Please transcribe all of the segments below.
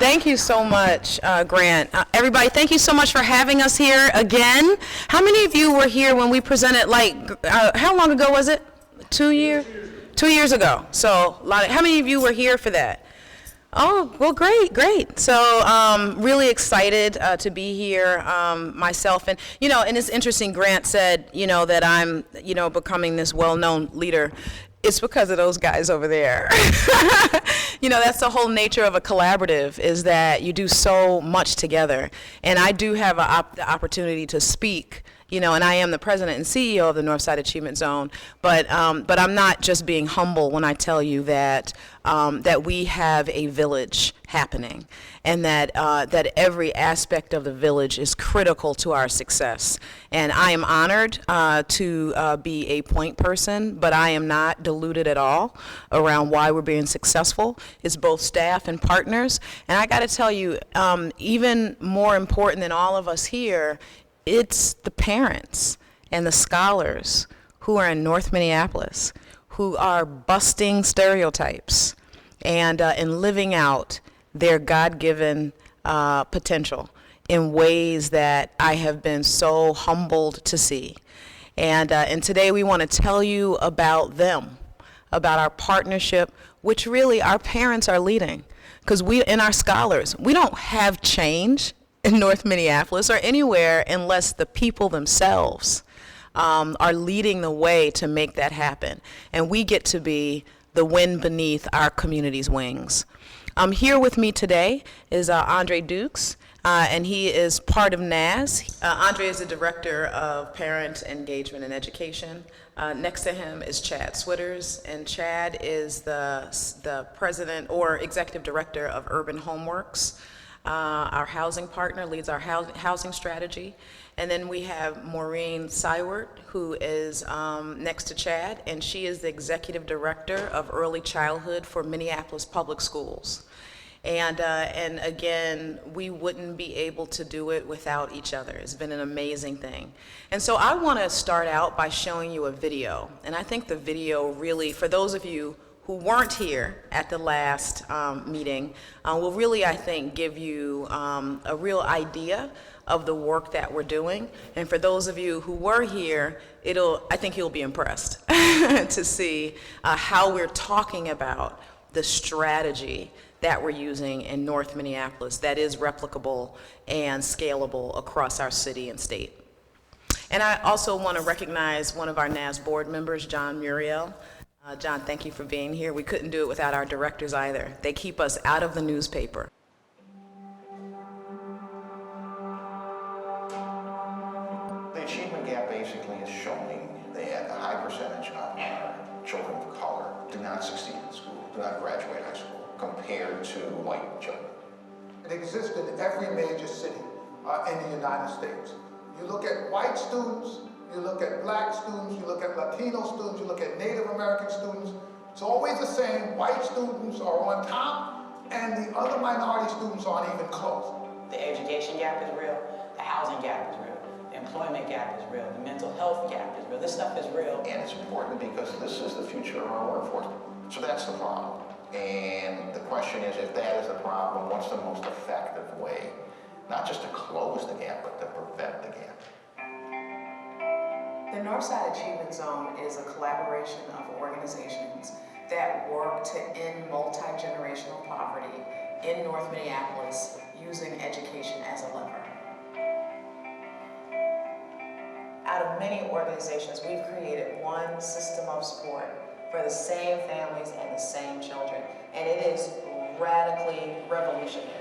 Thank you so much, Grant. Everybody, thank you so much for having us here again. How many of you were here when we presented, how long ago was it? 2 years? 2 years ago. So, how many of you were here for that? Oh, well, great. So, really excited to be here myself. And, and it's interesting, Grant said, that I'm, becoming this well-known leader. It's because of those guys over there. That's the whole nature of a collaborative, is that you do so much together. And I do have the opportunity to speak, and I am the president and CEO of the Northside Achievement Zone. But I'm not just being humble when I tell you that that we have a village happening, and that every aspect of the village is critical to our success. And I am honored to be a point person, but I am not deluded at all around why we're being successful. It's both staff and partners. And I got to tell you, even more important than all of us here, it's the parents and the scholars who are in North Minneapolis, who are busting stereotypes and living out their God-given potential in ways that I have been so humbled to see. And today we want to tell you about them, about our partnership, which really our parents are leading. Because in our scholars, we don't have change in North Minneapolis or anywhere unless the people themselves are leading the way to make that happen. And we get to be the wind beneath our community's wings. Here with me today is Andre Dukes, and he is part of NAZ. Andre is the Director of Parent Engagement and Education. Next to him is Chad Schwitters, and Chad is the President or Executive Director of Urban Homeworks. Our housing partner, leads our housing strategy. And then we have Maureen Sywert, who is next to Chad, and she is the Executive Director of Early Childhood for Minneapolis Public Schools. And again, we wouldn't be able to do it without each other. It's been an amazing thing. And so I want to start out by showing you a video. And I think the video really, for those of you who weren't here at the last meeting, will really, I think, give you a real idea of the work that we're doing. And for those of you who were here, I think you'll be impressed to see how we're talking about the strategy that we're using in North Minneapolis that is replicable and scalable across our city and state. And I also want to recognize one of our NAZ board members, John Muriel. John, thank you for being here. We couldn't do it without our directors either. They keep us out of the newspaper. The achievement gap basically is showing that a high percentage of our children of color do not succeed in school, do not graduate high school, compared to white children. It exists in every major city in the United States. You look at white students, you look at black students, you look at Latino students, you look at Native American students. It's always the same. White students are on top, and the other minority students aren't even close. The education gap is real, the housing gap is real, the employment gap is real, the mental health gap is real. This stuff is real. And it's important because this is the future of our workforce. So that's the problem. And the question is, if that is the problem, what's the most effective way, not just to close the gap, but to prevent the gap? The Northside Achievement Zone is a collaboration of organizations that work to end multi-generational poverty in North Minneapolis using education as a lever. Out of many organizations, we've created one system of support for the same families and the same children, and it is radically revolutionary.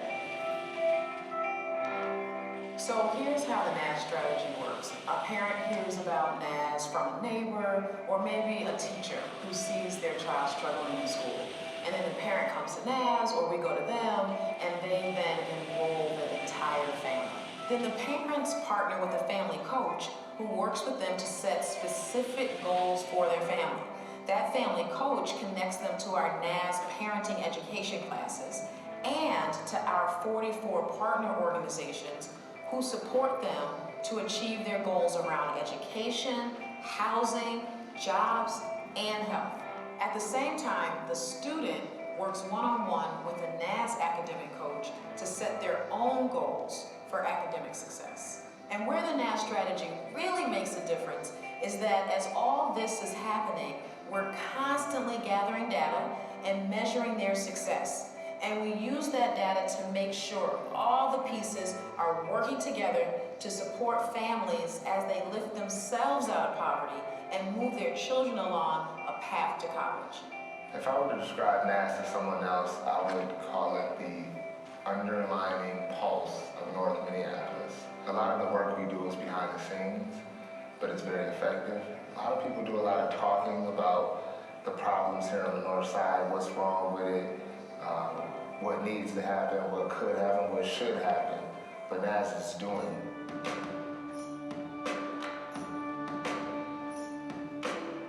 So here's how the NAZ strategy works. A parent hears about NAZ from a neighbor or maybe a teacher who sees their child struggling in school. And then the parent comes to NAZ, or we go to them, and they then enroll the entire family. Then the parents partner with a family coach who works with them to set specific goals for their family. That family coach connects them to our NAZ parenting education classes and to our 44 partner organizations who support them to achieve their goals around education, housing, jobs, and health. At the same time, the student works one-on-one with a NAS academic coach to set their own goals for academic success. And where the NAS strategy really makes a difference is that as all this is happening, we're constantly gathering data and measuring their success. And we use that data to make sure all the pieces are working together to support families as they lift themselves out of poverty and move their children along a path to college. If I were to describe NAS to someone else, I would call it the underlining pulse of North Minneapolis. A lot of the work we do is behind the scenes, but it's very effective. A lot of people do a lot of talking about the problems here on the north side, what's wrong with it, what needs to happen, what could happen, what should happen, but NAS is doing.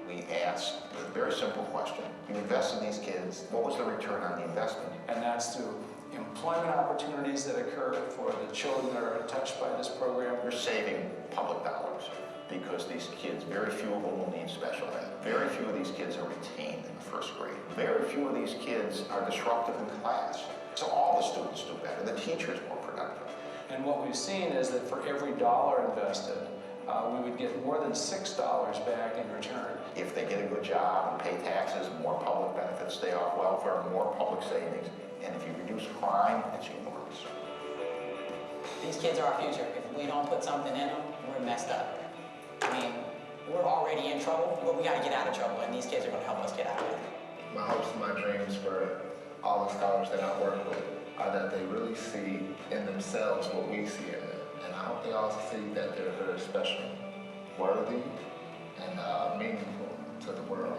We asked a very simple question. You invest in these kids, what was the return on the investment? And that's through employment opportunities that occur for the children that are touched by this program. You're saving public dollars because these kids, very few of them will need special ed. Very few of these kids are retained in the first grade. Very few of these kids are disruptive in class. So all the students do better. The teacher is more productive. And what we've seen is that for every dollar invested, we would get more than $6 back in return. If they get a good job and pay taxes, more public benefits, stay off welfare, more public savings. And if you reduce crime, it's enormous. These kids are our future. If we don't put something in them, we're messed up. I mean, we're already in trouble, but we gotta get out of trouble, and these kids are gonna help us get out of it. My hopes and my dreams for all the scholars that I work with are that they really see in themselves what we see in them. And I hope they all see that they're very special, worthy, and meaningful to the world.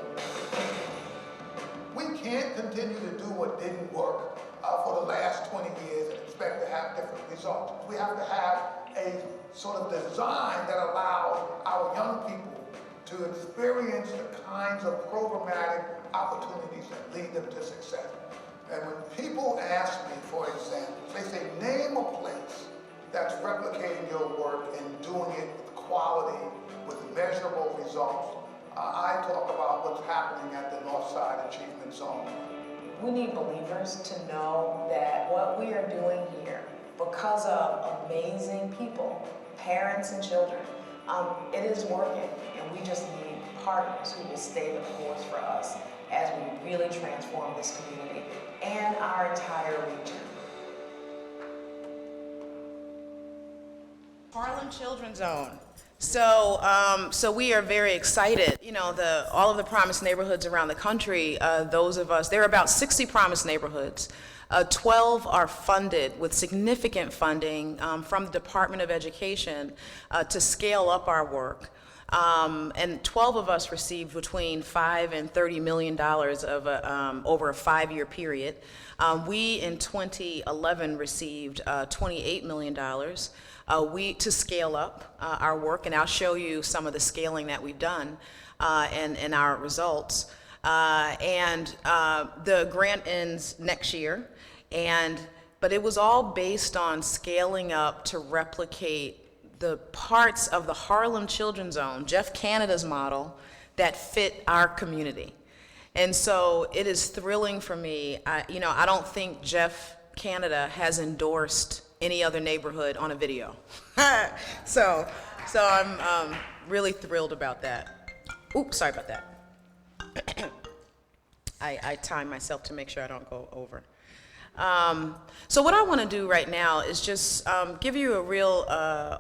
We can't continue to do what didn't work for the last 20 years and expect to have different results. We have to have a sort of design that allows our young people to experience the kinds of programmatic opportunities that lead them to success. And when people ask me, for example, they say, name a place that's replicating your work and doing it with quality, with measurable results, I talk about what's happening at the Northside Achievement Zone. We need believers to know that what we are doing here, because of amazing people, parents and children, it is working, and we just need partners who will stay the course for us as we really transform this community and our entire region. Harlem Children's Zone. So we are very excited. You know, all of the promised neighborhoods around the country, those of us, there are about 60 promised neighborhoods. 12 are funded with significant funding from the Department of Education to scale up our work. And 12 of us received between $5 and $30 million of over a 5-year period. We in 2011 received $28 million to scale up our work, and I'll show you some of the scaling that we've done and our results. The grant ends next year, but it was all based on scaling up to replicate the parts of the Harlem Children's Zone, Jeff Canada's model, that fit our community. And so it is thrilling for me. I don't think Jeff Canada has endorsed any other neighborhood on a video. so I'm really thrilled about that. Oops, sorry about that. I time myself to make sure I don't go over. So what I want to do right now is just give you a real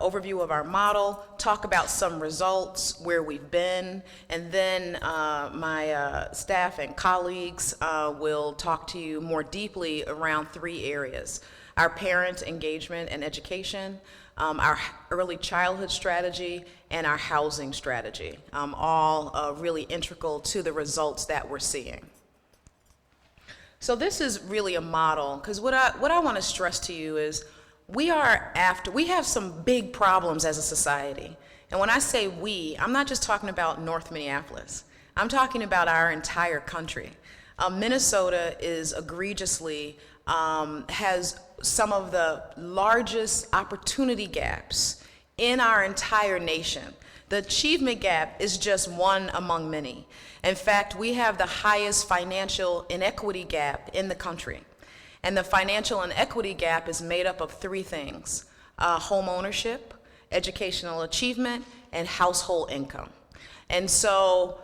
overview of our model, talk about some results, where we've been, and then my staff and colleagues will talk to you more deeply around 3 areas: our parent engagement and education, our early childhood strategy, and our housing strategy, all really integral to the results that we're seeing. So this is really a model, because what I want to stress to you is we have some big problems as a society. And when I say we, I'm not just talking about North Minneapolis. I'm talking about our entire country. Minnesota is egregiously, has some of the largest opportunity gaps in our entire nation. The achievement gap is just one among many. In fact, we have the highest financial inequity gap in the country. And the financial inequity gap is made up of three things: home ownership, educational achievement, and household income. And so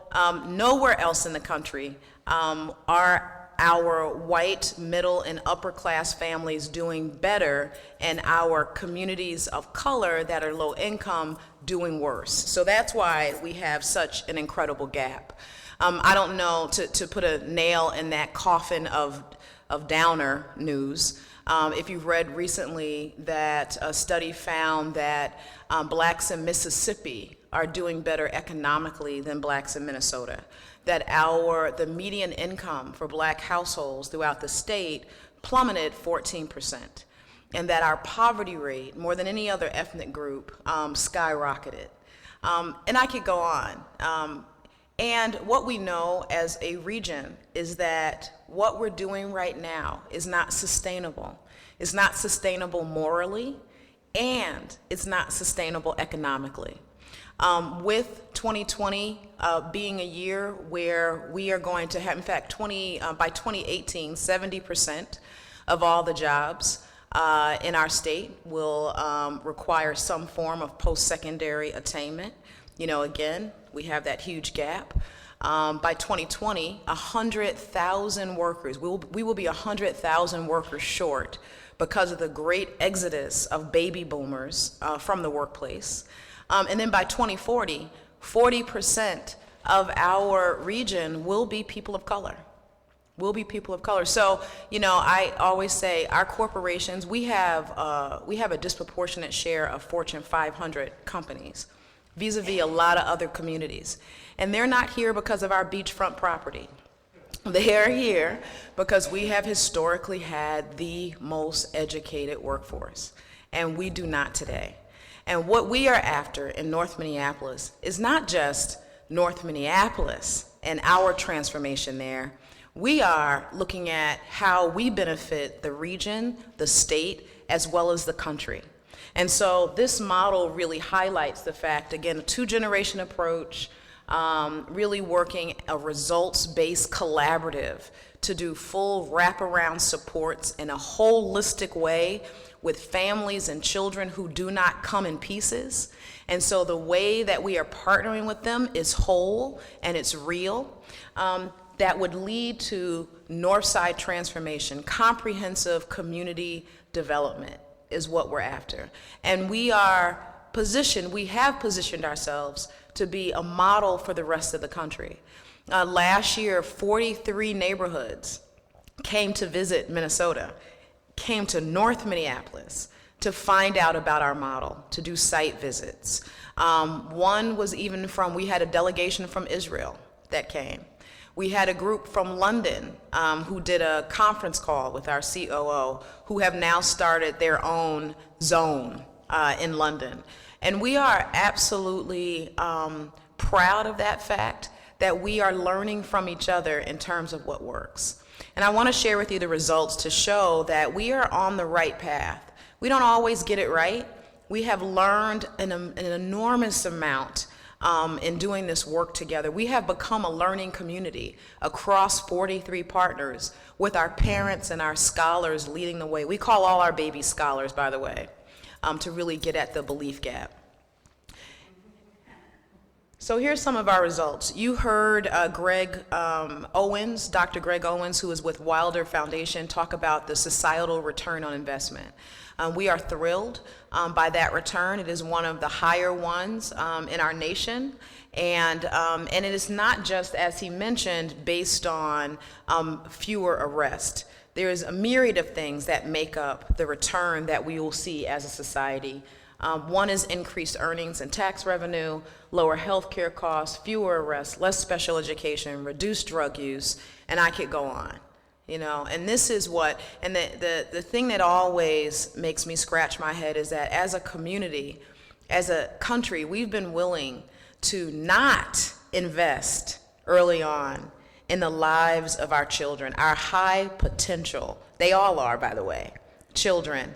nowhere else in the country are our white, middle, and upper class families doing better, and our communities of color that are low income doing worse. So that's why we have such an incredible gap. I don't know, to put a nail in that coffin of downer news, if you've read recently that a study found that blacks in Mississippi are doing better economically than blacks in Minnesota, that the median income for black households throughout the state plummeted 14%, and that our poverty rate, more than any other ethnic group, skyrocketed. And I could go on. And what we know as a region is that what we're doing right now is not sustainable. It's not sustainable morally, and it's not sustainable economically. With 2020 being a year where we are going to have, in fact, by 2018, 70% of all the jobs in our state will require some form of post-secondary attainment. Again, we have that huge gap. By 2020, 100,000 workers, we will be 100,000 workers short because of the great exodus of baby boomers from the workplace. And then by 2040, 40% of our region will be people of color. So, I always say our corporations, we have a disproportionate share of Fortune 500 companies, vis-a-vis a lot of other communities. And they're not here because of our beachfront property. They are here because we have historically had the most educated workforce, and we do not today. And what we are after in North Minneapolis is not just North Minneapolis and our transformation there. We are looking at how we benefit the region, the state, as well as the country. And so this model really highlights the fact, again, a two-generation approach, really working a results-based collaborative to do full wraparound supports in a holistic way with families and children who do not come in pieces. And so the way that we are partnering with them is whole and it's real. That would lead to Northside transformation, comprehensive community development is what we're after. And we have positioned ourselves to be a model for the rest of the country. Last year, 43 neighborhoods came to visit Minnesota, came to North Minneapolis to find out about our model, to do site visits. One was even we had a delegation from Israel that came. We had a group from London who did a conference call with our COO, who have now started their own zone in London. And we are absolutely proud of that fact, that we are learning from each other in terms of what works. And I want to share with you the results to show that we are on the right path. We don't always get it right. We have learned an enormous amount in doing this work together. We have become a learning community across 43 partners, with our parents and our scholars leading the way. We call all our babies scholars, by the way, to really get at the belief gap. So here's some of our results. You heard Dr. Greg Owens, who is with Wilder Foundation, talk about the societal return on investment. We are thrilled by that return. It is one of the higher ones in our nation. And it is not just, as he mentioned, based on fewer arrests. There is a myriad of things that make up the return that we will see as a society. One is increased earnings and tax revenue, lower health care costs, fewer arrests, less special education, reduced drug use, and I could go on. And this is what, and the thing that always makes me scratch my head is that as a community, as a country, we've been willing to not invest early on in the lives of our children, our high potential, they all are, by the way, children,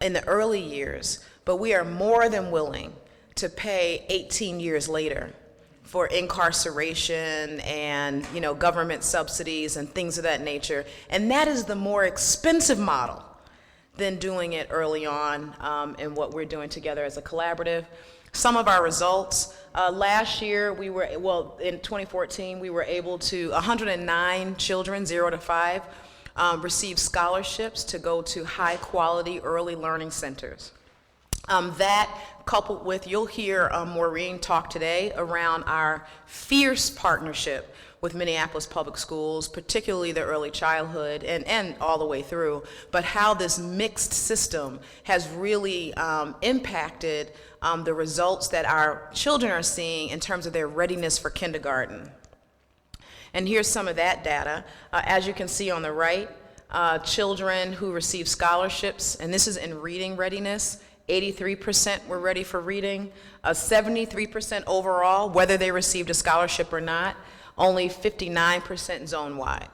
in the early years, but we are more than willing to pay 18 years later for incarceration and, you know, government subsidies and things of that nature. And that is the more expensive model than doing it early on in what we're doing together as a collaborative. Some of our results, last year in 2014, we were able to, 109 children, 0 to 5, receive scholarships to go to high quality early learning centers. That coupled with, you'll hear Maureen talk today around our fierce partnership with Minneapolis Public Schools, particularly the early childhood and all the way through, but how this mixed system has really impacted the results that our children are seeing in terms of their readiness for kindergarten. And here's some of that data. As you can see on the right, children who receive scholarships, and this is in reading readiness, 83% were ready for reading, 73% overall, whether they received a scholarship or not, only 59% zone-wide.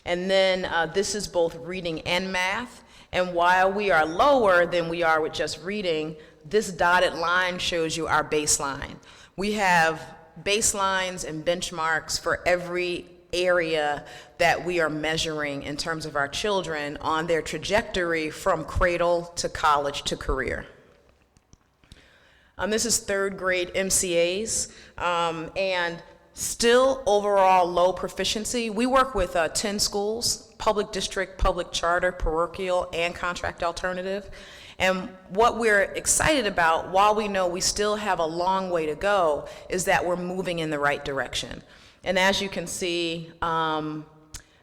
And then this is both reading and math, and while we are lower than we are with just reading, this dotted line shows you our baseline. We have baselines and benchmarks for every area that we are measuring in terms of our children on their trajectory from cradle to college to career. This is third grade MCAs, and still overall low proficiency. We work with 10 schools, public district, public charter, parochial, and contract alternative. And what we're excited about, while we know we still have a long way to go, is that we're moving in the right direction. And as you can see,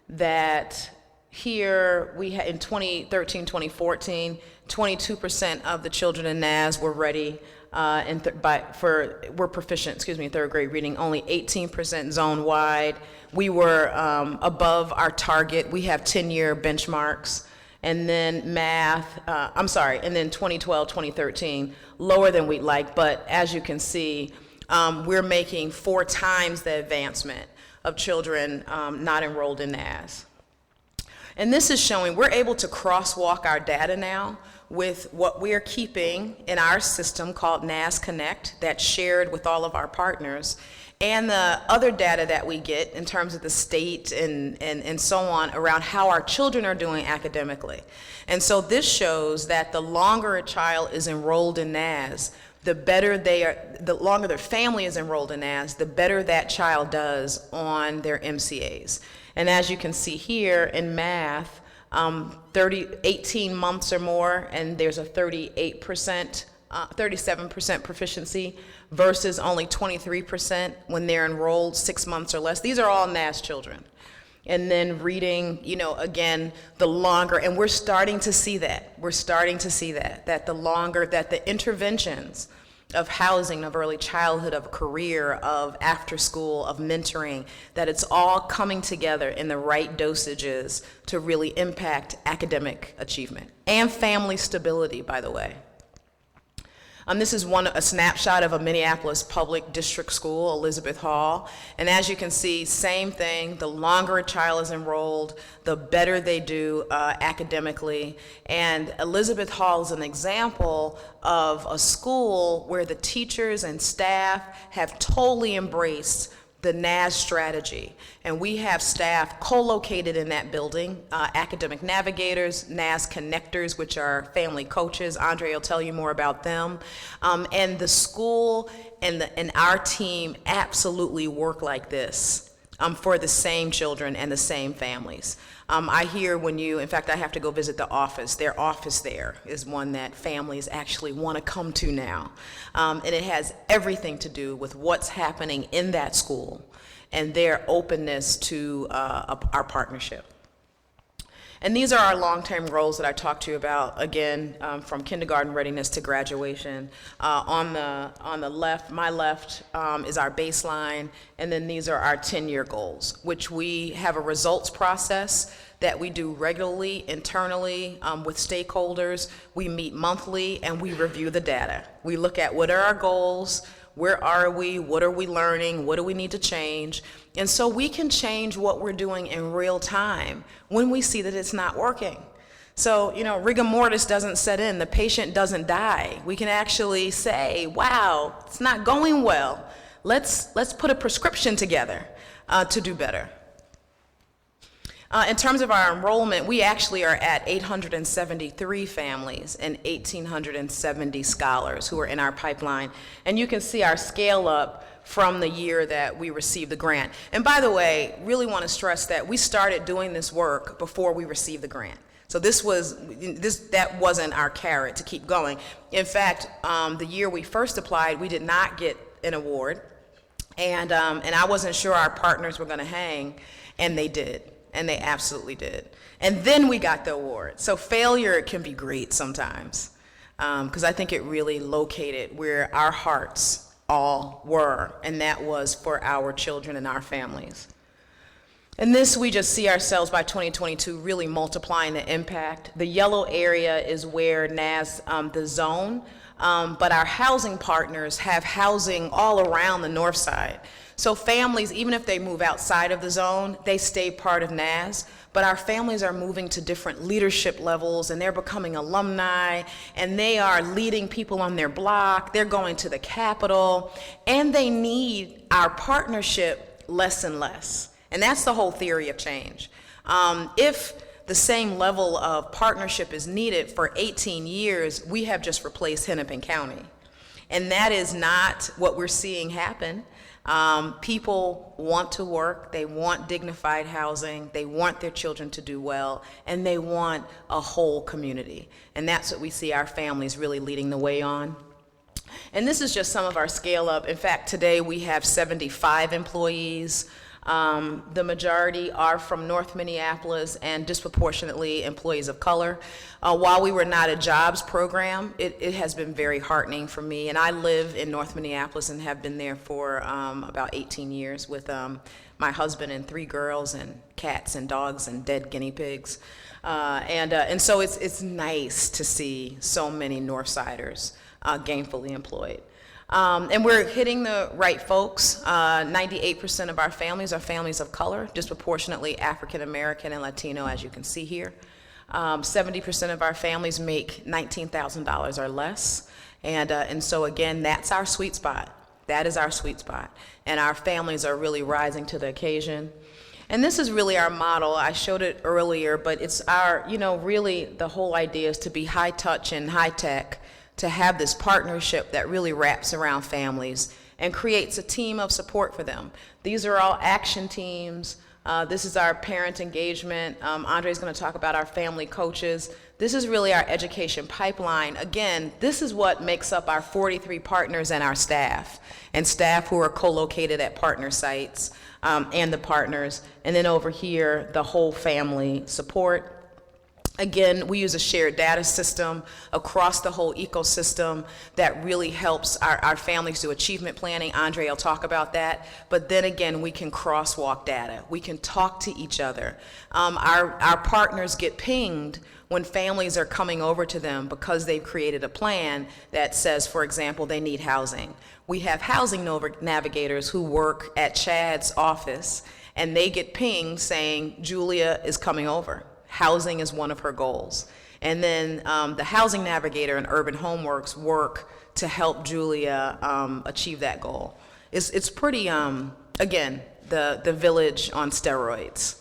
that here we had in 2013, 2014, 22% of the children in NAS were ready were proficient, in third grade reading, only 18% zone wide. We were above our target. We have 10-year benchmarks. And then math, and then 2012, 2013, lower than we'd like, but as you can see, we're making 4 times the advancement of children not enrolled in NAS. And this is showing we're able to crosswalk our data now with what we're keeping in our system called NAS Connect that's shared with all of our partners, and the other data that we get in terms of the state and so on around how our children are doing academically. And so this shows that the longer a child is enrolled in NAS, the better the longer their family is enrolled in NAS, the better that child does on their MCAs. And as you can see here in math, 18 months or more, and there's a 37% proficiency versus only 23% when they're enrolled 6 months or less. These are all NAS children. And then reading, again, the longer, and we're starting to see that. We're starting to see that the longer, that the interventions of housing, of early childhood, of career, of after school, of mentoring, that it's all coming together in the right dosages to really impact academic achievement and family stability, by the way. This is a snapshot of a Minneapolis public district school, Elizabeth Hall. And as you can see, same thing, the longer a child is enrolled, the better they do academically. And Elizabeth Hall is an example of a school where the teachers and staff have totally embraced the NAS strategy. And we have staff co-located in that building, academic navigators, NAS connectors, which are family coaches. Andre will tell you more about them. And the school and our team absolutely work like this for the same children and the same families. I hear in fact, I have to go visit the office. Their office there is one that families actually want to come to now. And it has everything to do with what's happening in that school and their openness to our partnership. And these are our long-term goals that I talked to you about, again, from kindergarten readiness to graduation. On the left, my left, is our baseline, and then these are our 10-year goals, which we have a results process that we do regularly, internally, with stakeholders. We meet monthly, and we review the data. We look at what are our goals, where are we, what are we learning, what do we need to change, and so we can change what we're doing in real time when we see that it's not working. So, rigor mortis doesn't set in. The patient doesn't die. We can actually say, wow, it's not going well. Let's put a prescription together to do better. In terms of our enrollment, we actually are at 873 families and 1,870 scholars who are in our pipeline. And you can see our scale up from the year that we received the grant. And by the way, really want to stress that we started doing this work before we received the grant. So that wasn't our carrot to keep going. In fact, the year we first applied, we did not get an award. And I wasn't sure our partners were going to hang, and they did. And they absolutely did. And then we got the award. So failure can be great sometimes, because I think it really located where our hearts all were, and that was for our children and our families. And this, we just see ourselves by 2022 really multiplying the impact. The yellow area is where the zone, but our housing partners have housing all around the north side. So families, even if they move outside of the zone, they stay part of NAS, but our families are moving to different leadership levels, and they're becoming alumni, and they are leading people on their block, they're going to the Capitol, and they need our partnership less and less. And that's the whole theory of change. If the same level of partnership is needed for 18 years, we have just replaced Hennepin County. And that is not what we're seeing happen. People want to work, they want dignified housing, they want their children to do well, and they want a whole community. And that's what we see our families really leading the way on. And this is just some of our scale up. In fact, today we have 75 employees. The majority are from North Minneapolis and disproportionately employees of color. While we were not a jobs program, it has been very heartening for me. And I live in North Minneapolis and have been there for about 18 years with my husband and 3 girls and cats and dogs and dead guinea pigs. And so it's nice to see so many Northsiders gainfully employed. And we're hitting the right folks. 98% of our families are families of color, disproportionately African American and Latino, as you can see here. 70% of our families make $19,000 or less. And so again, that's our sweet spot. That is our sweet spot. And our families are really rising to the occasion. And this is really our model. I showed it earlier, but it's our, really the whole idea is to be high touch and high tech, to have this partnership that really wraps around families and creates a team of support for them. These are all action teams. This is our parent engagement. Andre's going to talk about our family coaches. This is really our education pipeline. Again, this is what makes up our 43 partners and our staff who are co-located at partner sites and the partners. And then over here, the whole family support. Again, we use a shared data system across the whole ecosystem that really helps our families do achievement planning. Andre will talk about that. But then again, we can crosswalk data. We can talk to each other. Our partners get pinged when families are coming over to them because they've created a plan that says, for example, they need housing. We have housing navigators who work at Chad's office, and they get pinged saying, Julia is coming over. Housing is one of her goals. And then the housing navigator and Urban Homeworks work to help Julia achieve that goal. It's pretty, again, the village on steroids.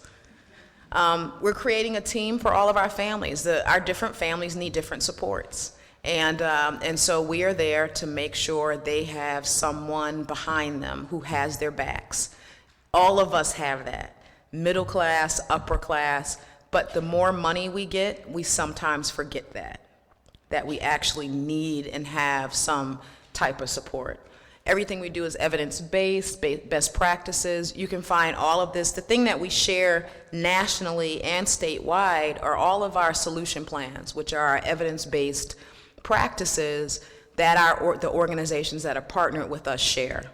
We're creating a team for all of our families. Our different families need different supports. And so we are there to make sure they have someone behind them who has their backs. All of us have that, middle class, upper class. But the more money we get, we sometimes forget that we actually need and have some type of support. Everything we do is evidence-based, best practices. You can find all of this. The thing that we share nationally and statewide are all of our solution plans, which are our evidence-based practices that the organizations that are partnered with us share.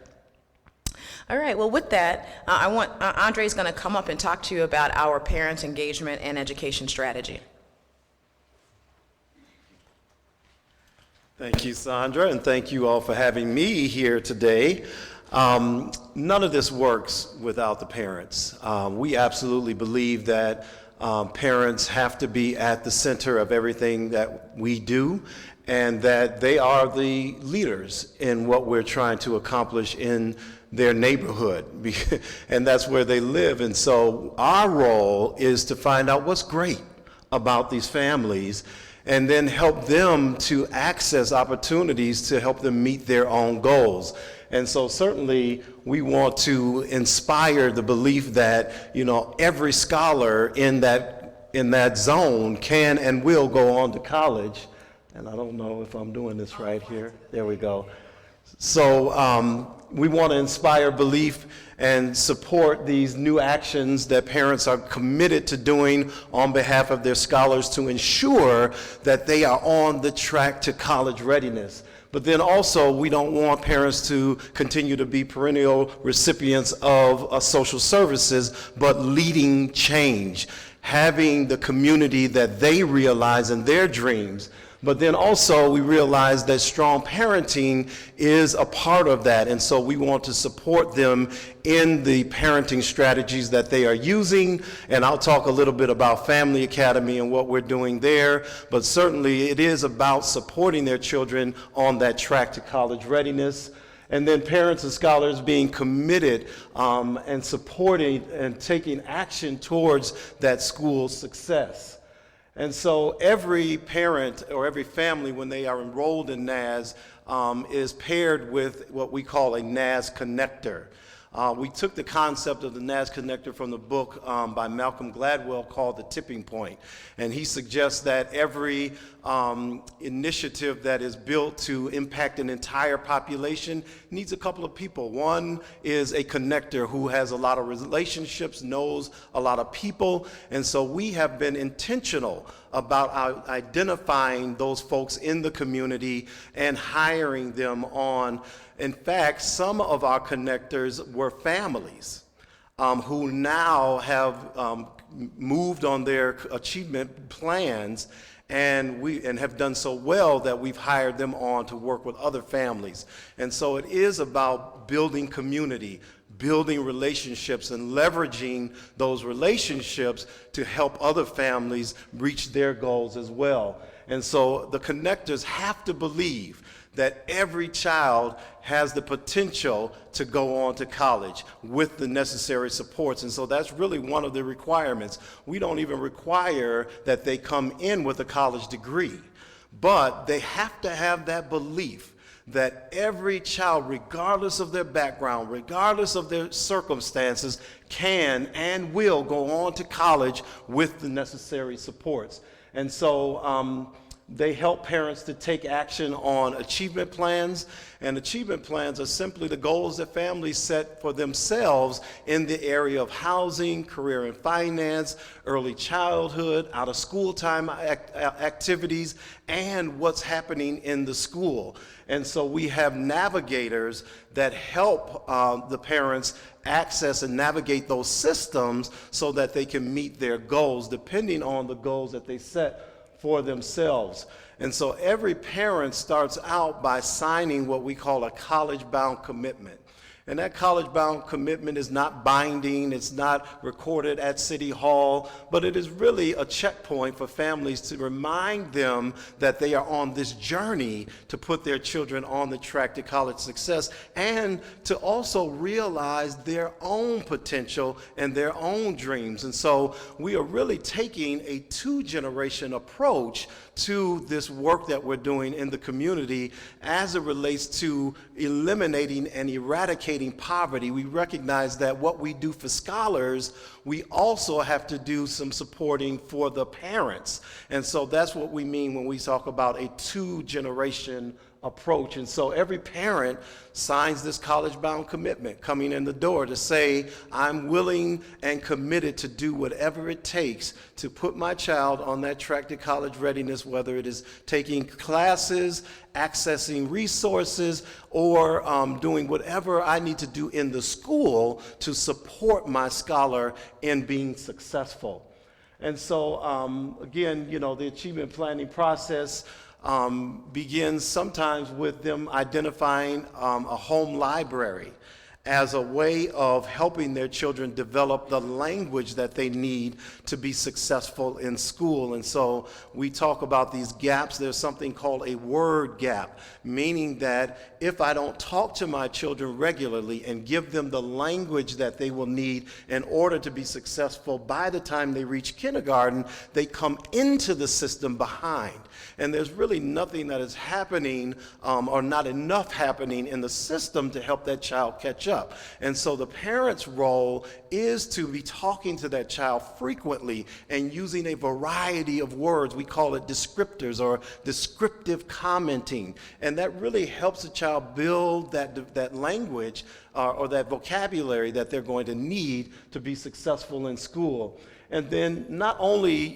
All right, well, with that, Andre's going to come up and talk to you about our parent engagement and education strategy. Thank you, Sandra, and thank you all for having me here today. None of this works without the parents. We absolutely believe that Parents have to be at the center of everything that we do, and that they are the leaders in what we're trying to accomplish in their neighborhood, and that's where they live. And so our role is to find out what's great about these families and then help them to access opportunities to help them meet their own goals. And so certainly we want to inspire the belief that, you know, every scholar in that zone can and will go on to college. And I don't know if I'm doing this right here. There we go. So we want to inspire belief and support these new actions that parents are committed to doing on behalf of their scholars to ensure that they are on the track to college readiness. But then also, we don't want parents to continue to be perennial recipients of social services, but leading change, having the community that they realize in their dreams. But then also we realize that strong parenting is a part of that, and so we want to support them in the parenting strategies that they are using. And I'll talk a little bit about Family Academy and what we're doing there, but certainly it is about supporting their children on that track to college readiness. And then parents and scholars being committed and supporting and taking action towards that school's success. And so every parent or every family, when they are enrolled in NAS, is paired with what we call a NAS connector. We took the concept of the NAS connector from the book by Malcolm Gladwell called The Tipping Point. And he suggests that every initiative that is built to impact an entire population needs a couple of people. One is a connector who has a lot of relationships, knows a lot of people. And so we have been intentional about identifying those folks in the community and hiring them on. In fact, some of our connectors were families who now have moved on their achievement plans, and have done so well that we've hired them on to work with other families. And so it is about building community, building relationships, and leveraging those relationships to help other families reach their goals as well. And so the connectors have to believe that every child has the potential to go on to college with the necessary supports. And so that's really one of the requirements. We don't even require that they come in with a college degree, but they have to have that belief that every child, regardless of their background, regardless of their circumstances, can and will go on to college with the necessary supports. And so they help parents to take action on achievement plans, and achievement plans are simply the goals that families set for themselves in the area of housing, career and finance, early childhood, out of school time activities, and what's happening in the school. And so we have navigators that help the parents access and navigate those systems so that they can meet their goals, depending on the goals that they set for themselves. And so every parent starts out by signing what we call a college-bound commitment. And that college-bound commitment is not binding, it's not recorded at City Hall, but it is really a checkpoint for families to remind them that they are on this journey to put their children on the track to college success, and to also realize their own potential and their own dreams. And so we are really taking a two-generation approach to this work that we're doing in the community as it relates to eliminating and eradicating poverty. We recognize that what we do for scholars, we also have to do some supporting for the parents. And so that's what we mean when we talk about a two-generation approach. And so every parent signs this college-bound commitment coming in the door to say, I'm willing and committed to do whatever it takes to put my child on that track to college readiness, whether it is taking classes, accessing resources, or doing whatever I need to do in the school to support my scholar in being successful. And so again, you know, the achievement planning process begins sometimes with them identifying a home library as a way of helping their children develop the language that they need to be successful in school. And so we talk about these gaps. There's something called a word gap, meaning that if I don't talk to my children regularly and give them the language that they will need in order to be successful, by the time they reach kindergarten, they come into the system behind. And there's really nothing that is happening or not enough happening in the system to help that child catch up. And so the parent's role is to be talking to that child frequently and using a variety of words. We call it descriptors or descriptive commenting. And that really helps the child build that language or that vocabulary that they're going to need to be successful in school. And then not only,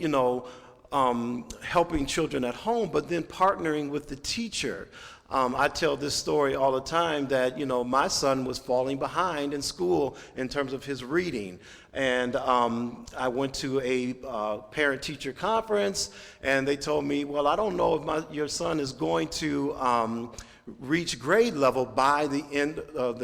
helping children at home, but then partnering with the teacher. I tell this story all the time that, my son was falling behind in school in terms of his reading. And I went to a parent-teacher conference, and they told me, well, I don't know if your son is going to reach grade level by the end of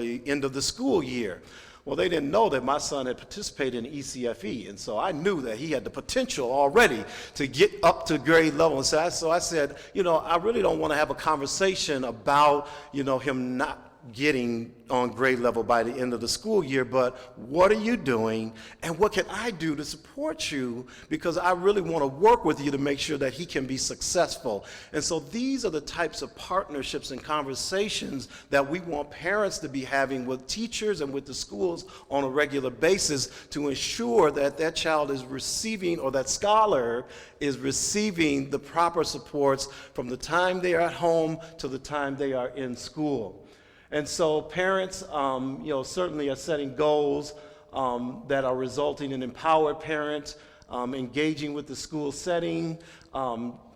the school year. Well, they didn't know that my son had participated in ECFE, and so I knew that he had the potential already to get up to grade level. And so I said, I really don't want to have a conversation about, him not getting on grade level by the end of the school year, but what are you doing and what can I do to support you, because I really want to work with you to make sure that he can be successful. And so these are the types of partnerships and conversations that we want parents to be having with teachers and with the schools on a regular basis to ensure that that child is receiving, or that scholar is receiving, the proper supports from the time they are at home to the time they are in school. And so parents, certainly are setting goals that are resulting in empowered parents, engaging with the school setting,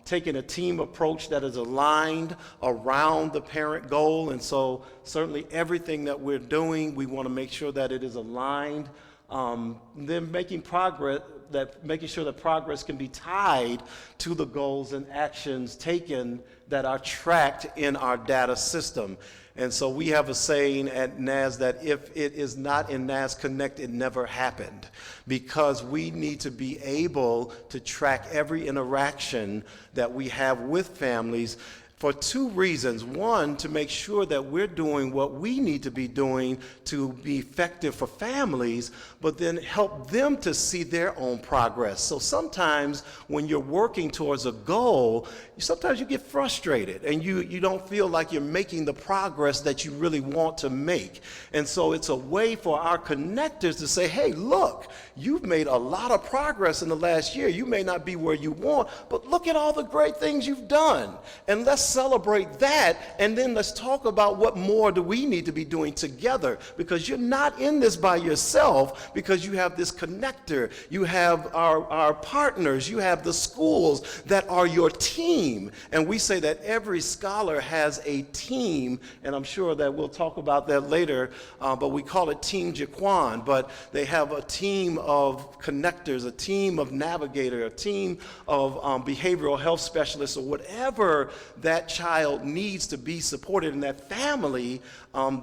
taking a team approach that is aligned around the parent goal. And so certainly everything that we're doing, we want to make sure that it is aligned. Then making sure that progress can be tied to the goals and actions taken that are tracked in our data system. And so we have a saying at NAS that if it is not in NAS Connect, it never happened, because we need to be able to track every interaction that we have with families for two reasons. One, to make sure that we're doing what we need to be doing to be effective for families, but then help them to see their own progress. So sometimes when you're working towards a goal, sometimes you get frustrated and you don't feel like you're making the progress that you really want to make. And so it's a way for our connectors to say, hey, look, you've made a lot of progress in the last year. You may not be where you want, but look at all the great things you've done. And let's celebrate that, and then let's talk about what more do we need to be doing together, because you're not in this by yourself, because you have this connector, you have our partners, you have the schools that are your team. And we say that every scholar has a team, and I'm sure that we'll talk about that later, but we call it Team Jaquan. But they have a team of connectors, a team of navigator, a team of behavioral health specialists, or whatever that child needs to be supported in that family.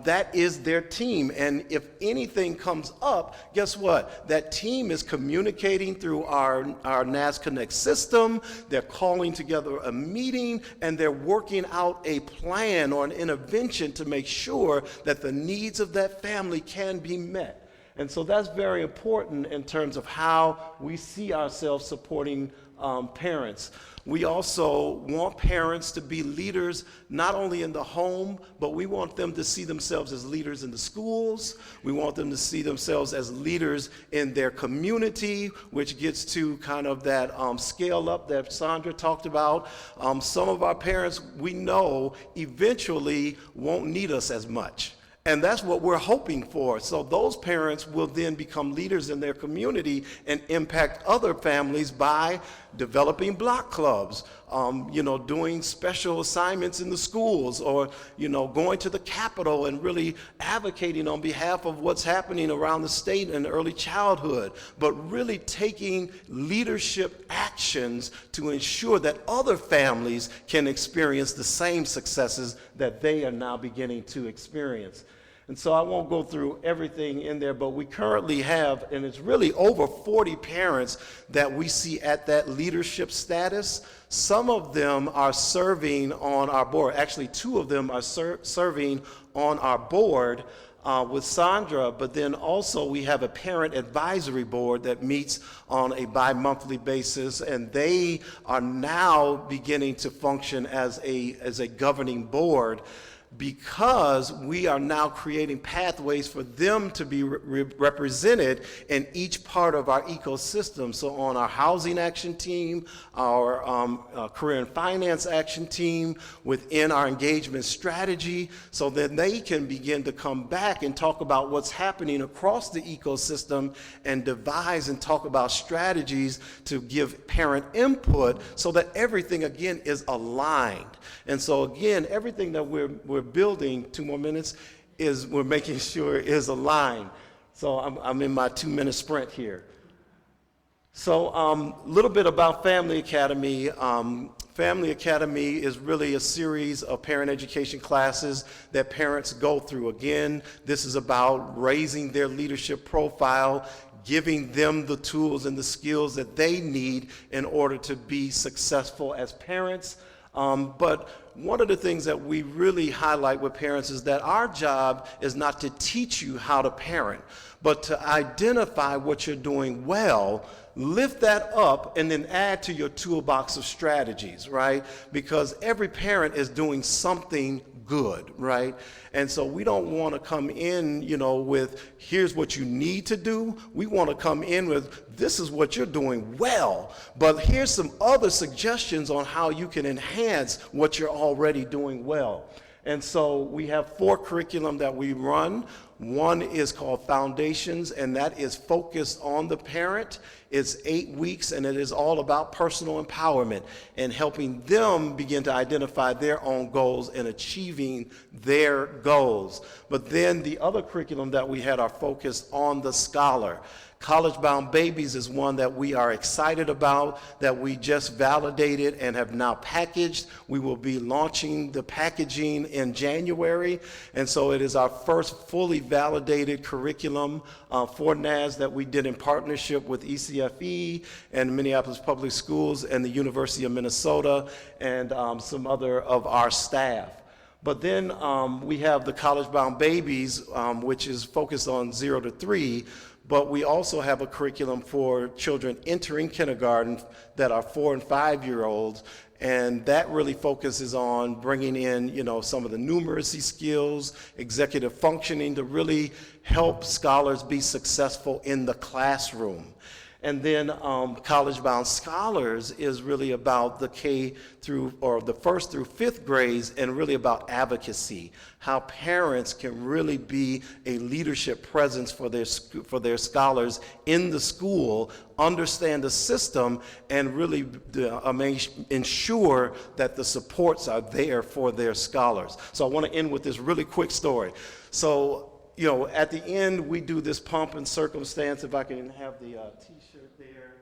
That is their team. And if anything comes up, guess what? That team is communicating through our NAS Connect system. They're calling together a meeting, and they're working out a plan or an intervention to make sure that the needs of that family can be met. And so that's very important in terms of how we see ourselves supporting parents. We also want parents to be leaders not only in the home, but we want them to see themselves as leaders in the schools. We want them to see themselves as leaders in their community, which gets to kind of that scale up that Sandra talked about. Some of our parents, we know, eventually won't need us as much. And that's what we're hoping for. So those parents will then become leaders in their community and impact other families by developing block clubs, doing special assignments in the schools, or, going to the Capitol and really advocating on behalf of what's happening around the state in early childhood, but really taking leadership actions to ensure that other families can experience the same successes that they are now beginning to experience. And so I won't go through everything in there, but we currently have, and it's really over 40 parents that we see at that leadership status. Some of them are serving on our board. Actually, 2 of them are serving on our board with Sandra, but then also we have a parent advisory board that meets on a bi-monthly basis, and they are now beginning to function as a governing board, because we are now creating pathways for them to be represented in each part of our ecosystem. So on our housing action team, our career and finance action team, within our engagement strategy, so that they can begin to come back and talk about what's happening across the ecosystem and devise and talk about strategies to give parent input so that everything, again, is aligned. And so, again, everything that we're building, 2 more minutes, is we're making sure is aligned. So I'm in my 2-minute sprint here. So a little bit about Family Academy. Family Academy is really a series of parent education classes that parents go through. Again, this is about raising their leadership profile, giving them the tools and the skills that they need in order to be successful as parents. But one of the things that we really highlight with parents is that our job is not to teach you how to parent, but to identify what you're doing well, lift that up, and then add to your toolbox of strategies, right? Because every parent is doing something good, right? And so we don't want to come in, with here's what you need to do. We want to come in with this is what you're doing well, but here's some other suggestions on how you can enhance what you're already doing well. And so we have 4 curriculum that we run. One is called Foundations, and that is focused on the parent. It's 8 weeks, and it is all about personal empowerment and helping them begin to identify their own goals and achieving their goals. But then the other curriculum that we had are focused on the scholar. College-Bound Babies is one that we are excited about, that we just validated and have now packaged. We will be launching the packaging in January, and so it is our first fully validated curriculum for NAS that we did in partnership with ECFE and Minneapolis Public Schools and the University of Minnesota and some other of our staff. But then we have the College-Bound Babies, which is focused on 0 to 3, but we also have a curriculum for children entering kindergarten that are 4 and 5-year-olds, and that really focuses on bringing in, some of the numeracy skills, executive functioning to really help scholars be successful in the classroom. And then College-Bound Scholars is really about the K through, or the 1st through 5th grades, and really about advocacy, how parents can really be a leadership presence for their scholars in the school, understand the system, and really ensure that the supports are there for their scholars. So I want to end with this really quick story. So, at the end, we do this pomp and circumstance. If I can have the T-shirt there.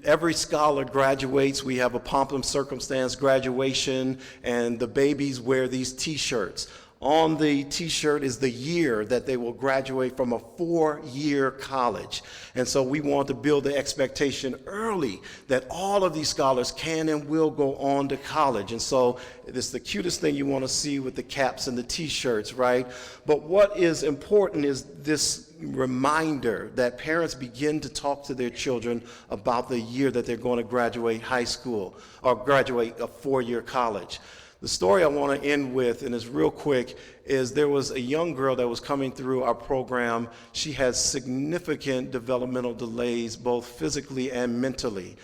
Every scholar graduates. We have a pomp and circumstance graduation, and the babies wear these T-shirts. On the T-shirt is the year that they will graduate from a 4-year college. And so we want to build the expectation early that all of these scholars can and will go on to college. And so it's the cutest thing you want to see with the caps and the T-shirts, right? But what is important is this reminder that parents begin to talk to their children about the year that they're going to graduate high school or graduate a 4-year college. The story I want to end with, and it's real quick, is there was a young girl that was coming through our program. She had significant developmental delays, both physically and mentally.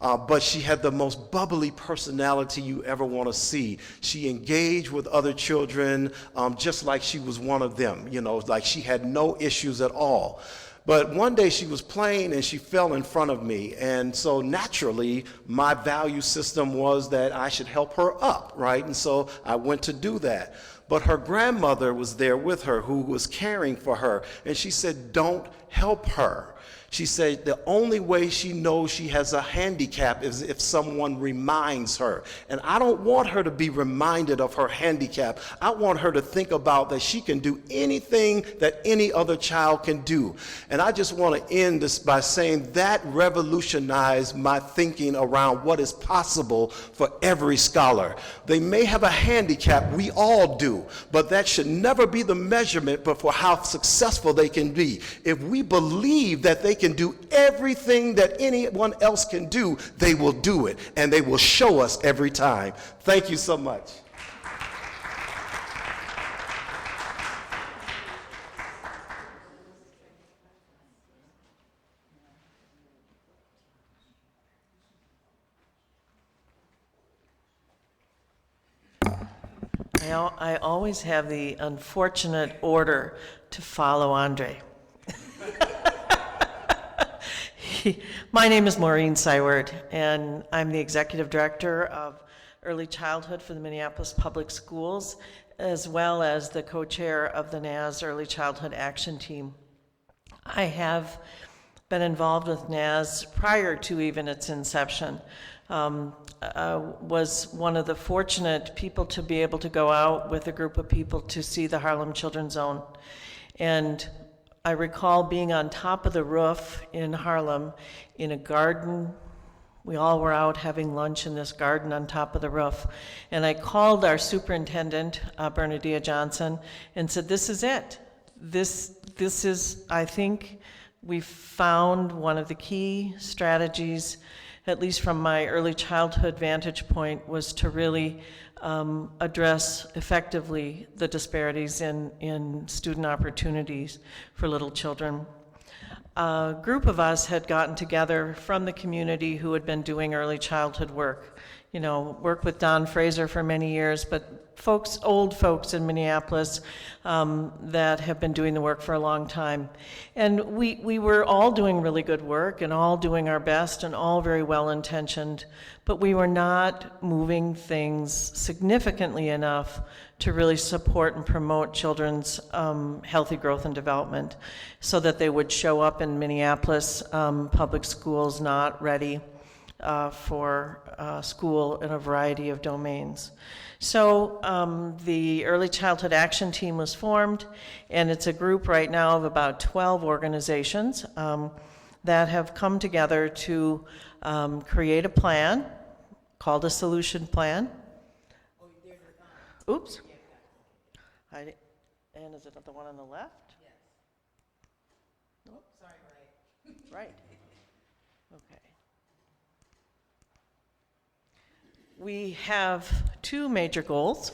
But she had the most bubbly personality you ever want to see. She engaged with other children just like she was one of them, like she had no issues at all. But one day she was playing and she fell in front of me. And so naturally, my value system was that I should help her up, right? And so I went to do that. but her grandmother was there with her who was caring for her, and she said, don't help her. She said the only way she knows she has a handicap is if someone reminds her. And I don't want her to be reminded of her handicap. I want her to think about that she can do anything that any other child can do. And I just want to end this by saying that revolutionized my thinking around what is possible for every scholar. They may have a handicap, we all do, but that should never be the measurement but for how successful they can be. If we believe that they can do everything that anyone else can do, they will do it, and they will show us every time. Thank you so much. I always have the unfortunate order to follow Andre. My name is Maureen Syward, and I'm the Executive Director of Early Childhood for the Minneapolis Public Schools, as well as the co-chair of the NAS Early Childhood Action Team. I have been involved with NAS prior to even its inception. Was one of the fortunate people to be able to go out with a group of people to see the Harlem Children's Zone. And I recall being on top of the roof in Harlem in a garden. We all were out having lunch in this garden on top of the roof. And I called our superintendent, Bernadette Johnson, and said, this is it. This is, I think, we've found one of the key strategies, at least from my early childhood vantage point, was to really address effectively the disparities in student opportunities for little children. A group of us had gotten together from the community who had been doing early childhood work. You know, worked with Don Fraser for many years, but folks, old folks in Minneapolis that have been doing the work for a long time. And we were all doing really good work and all doing our best and all very well intentioned, but we were not moving things significantly enough to really support and promote children's healthy growth and development so that they would show up in Minneapolis public schools not ready for school in a variety of domains. So the Early Childhood Action Team was formed, and it's a group right now of about 12 organizations that have come together to create a plan called a solution plan. Oops. And is it the one on the left? Yes. Nope. Sorry, right. Right. Okay. We have two major goals,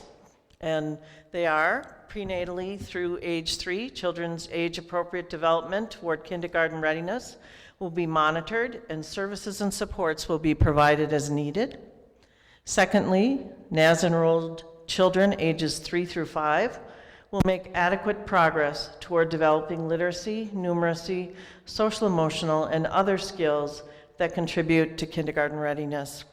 and they are prenatally through age 3, children's age-appropriate development toward kindergarten readiness will be monitored, and services and supports will be provided as needed. Secondly, NAS-enrolled children ages 3 through 5 will make adequate progress toward developing literacy, numeracy, social-emotional, and other skills that contribute to kindergarten readiness.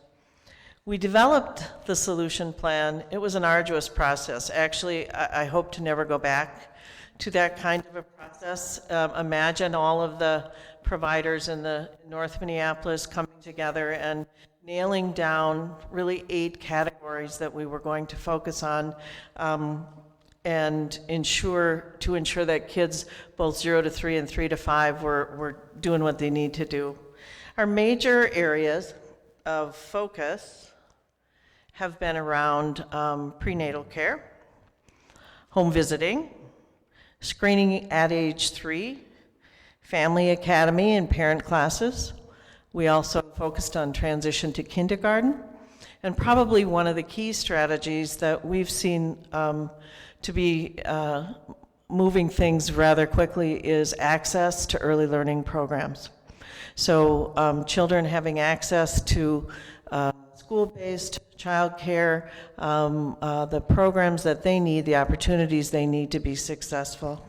We developed the solution plan. It was an arduous process. Actually, I hope to never go back to that kind of a process. Imagine all of the providers in the North Minneapolis coming together and nailing down really 8 categories that we were going to focus on and ensure that kids both 0 to 3 and 3 to 5 were doing what they need to do. Our major areas of focus have been around prenatal care, home visiting, screening at age 3, family academy and parent classes. We also focused on transition to kindergarten, and probably one of the key strategies that we've seen to be moving things rather quickly is access to early learning programs. So children having access to school-based childcare, the programs that they need, the opportunities they need to be successful.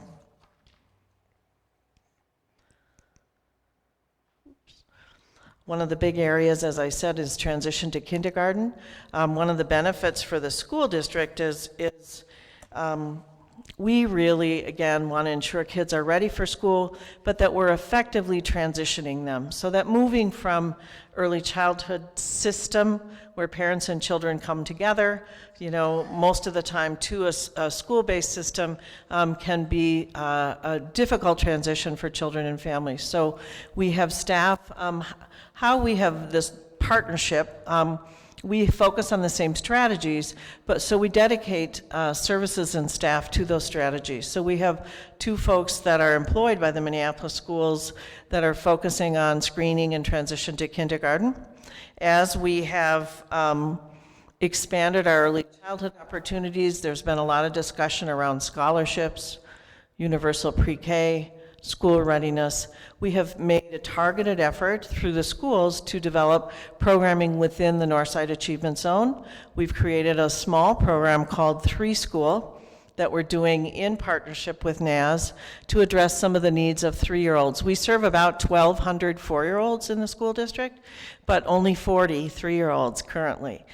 One of the big areas, as I said, is transition to kindergarten. One of the benefits for the school district is We really, again, want to ensure kids are ready for school, but that we're effectively transitioning them. So that moving from early childhood system where parents and children come together, you know, most of the time to a school-based system can be a difficult transition for children and families. So we have staff, how we have this partnership, we focus on the same strategies, but so we dedicate services and staff to those strategies. So we have 2 folks that are employed by the Minneapolis schools that are focusing on screening and transition to kindergarten. As we have expanded our early childhood opportunities, there's been a lot of discussion around scholarships, universal pre-K, school readiness. We have made a targeted effort through the schools to develop programming within the Northside Achievement Zone. We've created a small program called 3 School that we're doing in partnership with NAS to address some of the needs of 3-year-olds. We serve about 1,200 4-year-olds in the school district, but only 40 3-year-olds currently.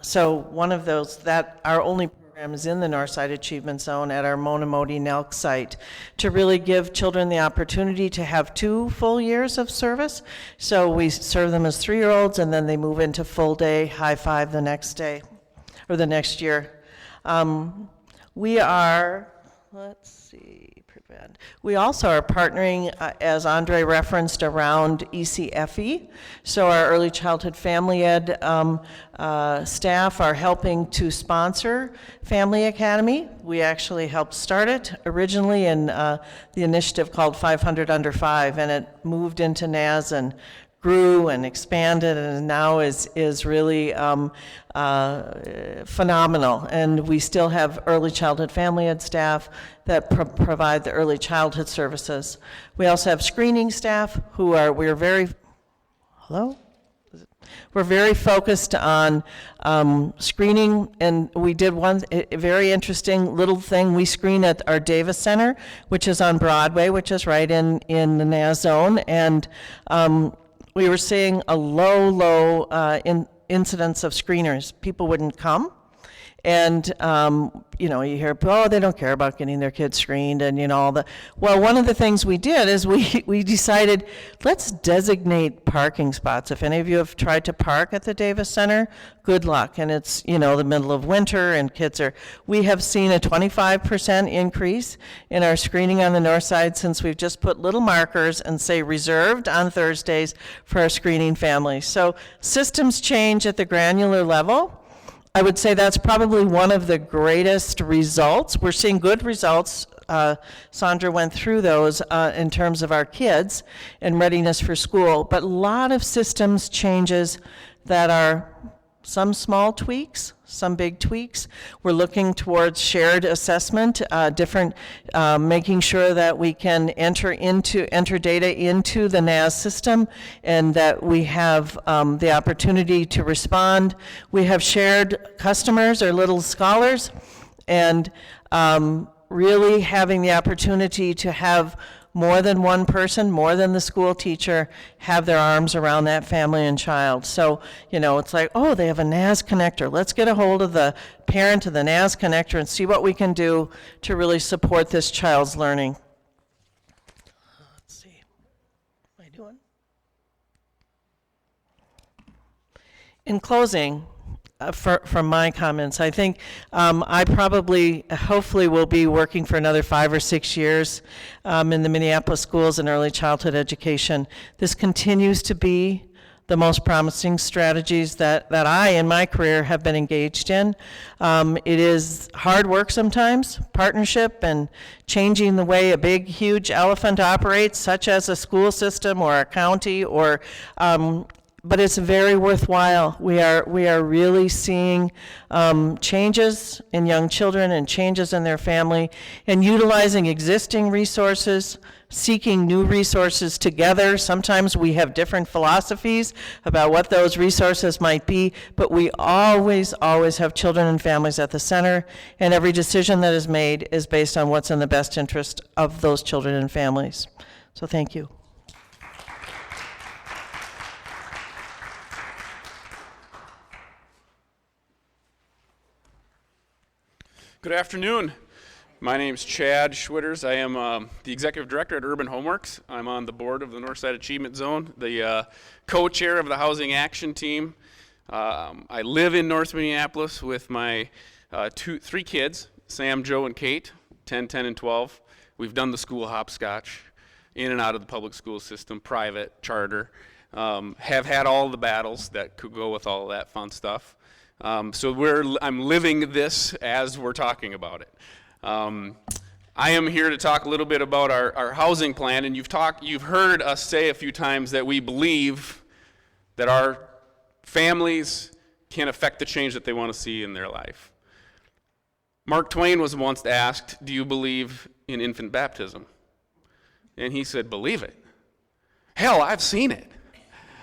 So one of those, that our only program is in the Northside Achievement Zone at our Monamodi Nelk site to really give children the opportunity to have 2 full years of service. So we serve them as 3-year-olds and then they move into full day, high five the next day or the next year. We are, let's see, we also are partnering, as Andre referenced, around ECFE. So our early childhood family ed staff are helping to sponsor Family Academy. We actually helped start it originally in the initiative called 500 Under 5, and it moved into NAS and grew and expanded and now is really phenomenal. And we still have early childhood family ed staff that provide the early childhood services. We also have screening staff who are, we're very focused on screening, and we did one very interesting little thing. We screen at our Davis Center, which is on Broadway, which is right in the NAS zone, and we were seeing a low incidence of screeners. People wouldn't come. And, you know, you hear, oh, they don't care about getting their kids screened and, you know, all the, well, one of the things we did is we decided, let's designate parking spots. If any of you have tried to park at the Davis Center, good luck. And it's, you know, the middle of winter and kids are, we have seen a 25% increase in our screening on the north side since we've just put little markers and say reserved on Thursdays for our screening families. So systems change at the granular level. I would say that's probably one of the greatest results. We're seeing good results. Sandra went through those in terms of our kids and readiness for school, but a lot of systems changes that are some small tweaks, some big tweaks. We're looking towards shared assessment, making sure that we can enter data into the NAS system and that we have the opportunity to respond. We have shared customers or little scholars, and really having the opportunity to have more than one person, more than the school teacher, have their arms around that family and child. So, you know, it's like, oh, they have a NAS connector. Let's get a hold of the parent of the NAS connector and see what we can do to really support this child's learning. Let's see. What am I doing? In closing, from my comments, I think I probably, hopefully, will be working for another 5 or 6 years in the Minneapolis schools in early childhood education. This continues to be the most promising strategies that I, in my career, have been engaged in. It is hard work sometimes, partnership and changing the way a big, huge elephant operates, such as a school system or a county or but it's very worthwhile. We are really seeing changes in young children and changes in their family, and utilizing existing resources, seeking new resources together. Sometimes we have different philosophies about what those resources might be, but we always have children and families at the center, and every decision that is made is based on what's in the best interest of those children and families. So thank you. Good Good afternoon. My name's Chad Schwitters. I am the Executive Director at Urban Homeworks. I'm on the board of the Northside Achievement Zone, the co-chair of the Housing Action Team. I live in North Minneapolis with my three kids, Sam, Joe, and Kate, 10, 10, and 12. We've done the school hopscotch, in and out of the public school system, private, charter. Have had all the battles that could go with all of that fun stuff. So I'm living this as we're talking about it. I am here to talk a little bit about our housing plan, and you've heard us say a few times that we believe that our families can affect the change that they want to see in their life. Mark Twain was once asked, "Do you believe in infant baptism?" And he said, "Believe it. Hell, I've seen it."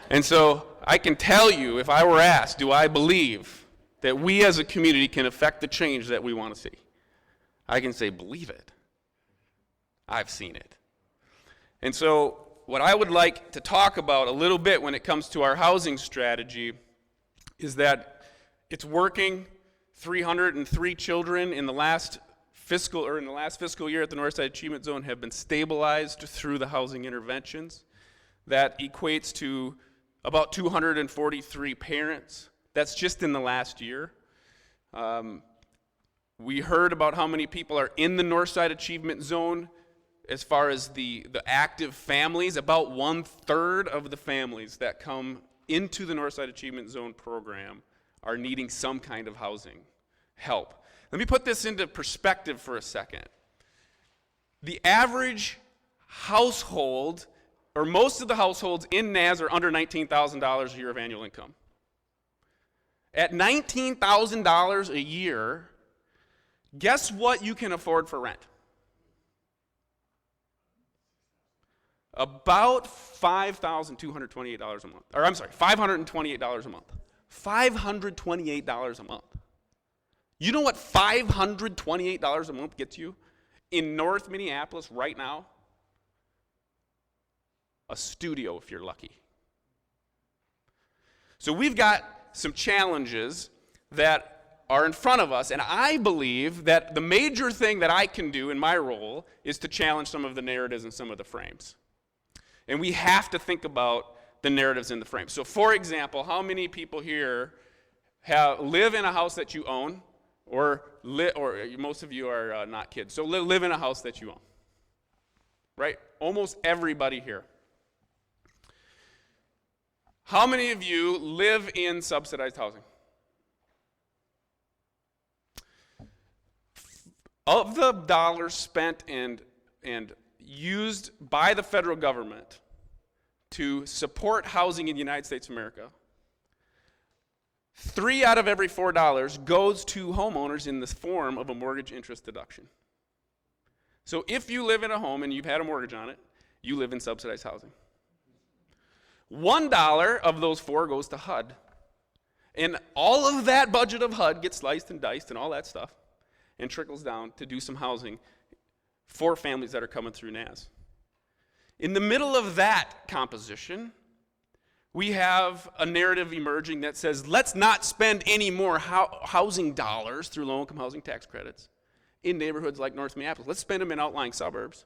And so I can tell you, if I were asked, do I believe that we as a community can affect the change that we want to see? I can say, believe it. I've seen it. And so what I would like to talk about a little bit when it comes to our housing strategy is that it's working. 303 children in the last fiscal year at the Northside Achievement Zone have been stabilized through the housing interventions. That equates to about 243 parents. That's just in the last year. We heard about how many people are in the Northside Achievement Zone as far as the active families. About 1/3 of the families that come into the Northside Achievement Zone program are needing some kind of housing help. Let me put this into perspective for a second. The average household, or most of the households in NAS, are under $19,000 a year of annual income. At $19,000 a year, guess what you can afford for rent? About $5,228 a month. Or I'm sorry, $528 a month. $528 a month. You know what $528 a month gets you in North Minneapolis right now? A studio, if you're lucky. So we've got some challenges that are in front of us, and I believe that the major thing that I can do in my role is to challenge some of the narratives and some of the frames. And we have to think about the narratives in the frames. So for example, how many people here live in a house that you own, or most of you are not kids, so live in a house that you own, right? Almost everybody here. How many of you live in subsidized housing? Of the dollars spent and used by the federal government to support housing in the United States of America, 3 out of every $4 goes to homeowners in the form of a mortgage interest deduction. So if you live in a home and you've had a mortgage on it, you live in subsidized housing. $1 of those 4 goes to HUD. And all of that budget of HUD gets sliced and diced and all that stuff and trickles down to do some housing for families that are coming through NAS. In the middle of that composition, we have a narrative emerging that says, let's not spend any more housing dollars through low-income housing tax credits in neighborhoods like North Minneapolis. Let's spend them in outlying suburbs.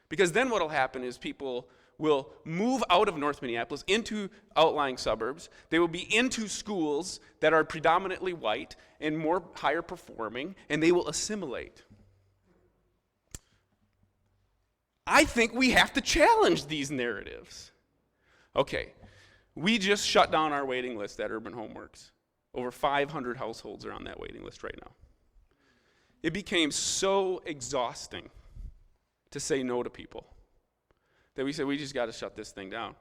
Because then what will happen is people will move out of North Minneapolis into outlying suburbs. They will be into schools that are predominantly white and more higher performing, and they will assimilate. I think we have to challenge these narratives. Okay, we just shut down our waiting list at Urban Homeworks. Over 500 households are on that waiting list right now. It became so exhausting to say no to people that we said, we just got to shut this thing down.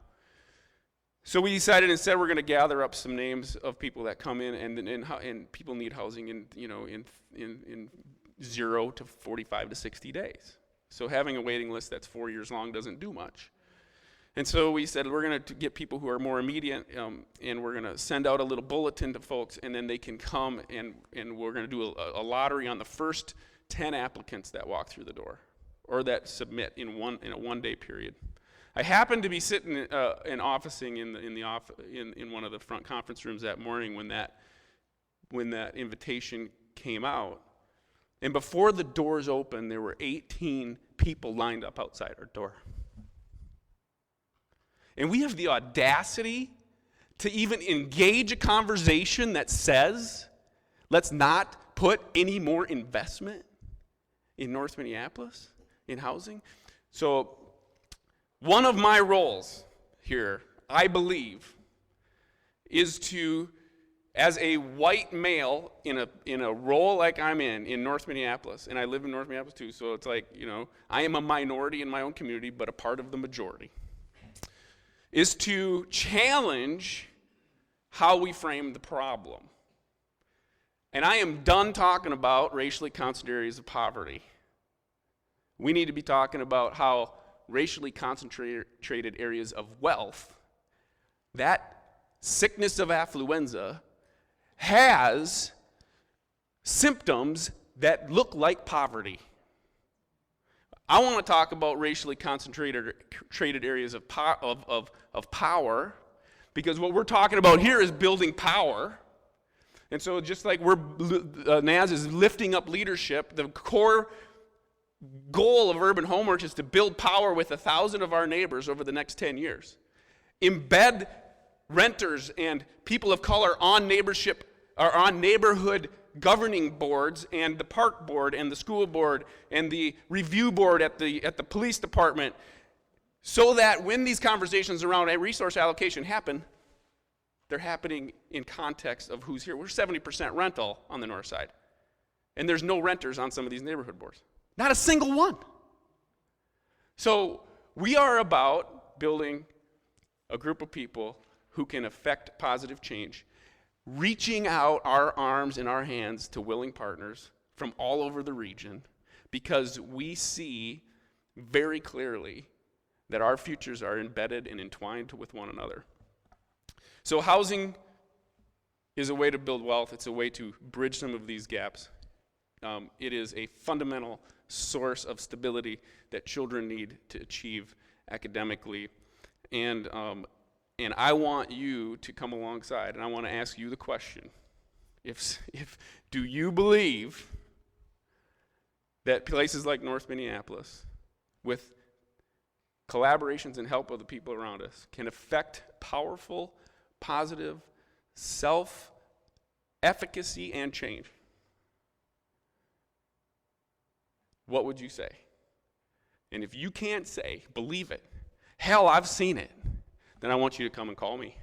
So we decided instead we're going to gather up some names of people that come in and people need housing in 0 to 45 to 60 days. So having a waiting list that's 4 years long doesn't do much. And so we said we're going to get people who are more immediate, and we're going to send out a little bulletin to folks, and then they can come, and we're going to do a lottery on the first 10 applicants that walk through the door, or that submit in a one-day period. I happened to be sitting and officing in one of the front conference rooms that morning when that invitation came out, And before the doors opened, there were 18 people lined up outside our door. And we have the audacity to even engage a conversation that says, let's not put any more investment in North Minneapolis in housing. So one of my roles here, I believe, is to, as a white male in a role like I'm in North Minneapolis, and I live in North Minneapolis too, so it's like, I am a minority in my own community, but a part of the majority, is to challenge how we frame the problem. And I am done talking about racially concentrated areas of poverty. We need to be talking about how racially concentrated areas of wealth, that sickness of affluenza, has symptoms that look like poverty. I want to talk about racially concentrated areas of power, because what we're talking about here is building power. And so just like Naz is lifting up leadership, the core goal of Urban Homework is to build power with 1,000 of our neighbors over the next 10 years. Embed renters and people of color on neighborhood governing boards, and the park board and the school board and the review board at the police department, so that when these conversations around a resource allocation happen, they're happening in context of who's here. We're 70% rental on the north side, and there's no renters on some of these neighborhood boards. Not a single one. So we are about building a group of people who can affect positive change, reaching out our arms and our hands to willing partners from all over the region, because we see very clearly that our futures are embedded and entwined with one another. So housing is a way to build wealth. It's a way to bridge some of these gaps. It is a fundamental source of stability that children need to achieve academically. And I want you to come alongside, and I want to ask you the question. Do you believe that places like North Minneapolis, with collaborations and help of the people around us, can affect powerful, positive, self-efficacy and change? What would you say? And if you can't say, believe it, hell, I've seen it, then I want you to come and call me,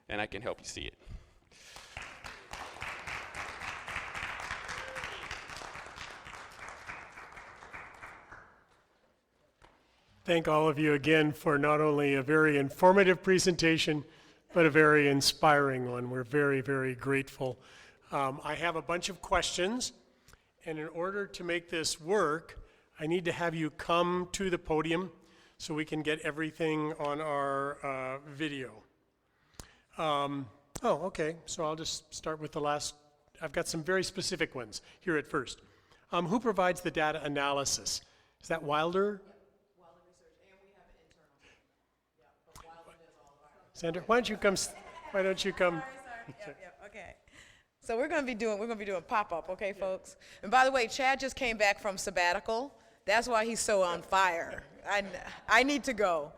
and I can help you see it. Thank all of you again for not only a very informative presentation, but a very inspiring one. We're very, very grateful. I have a bunch of questions, and in order to make this work, I need to have you come to the podium so we can get everything on our video. Okay, so I'll just start with the last. I've got some very specific ones here at first. Who provides the data analysis? Is that Wilder? Wilder Research, and we have an internal team. Yeah, but Wilder does all of our. Sandra, why don't you come? Sorry. Yep, okay. So we're going to be doing pop-up, okay, folks? And by the way, Chad just came back from sabbatical. That's why he's so on fire. I need to go.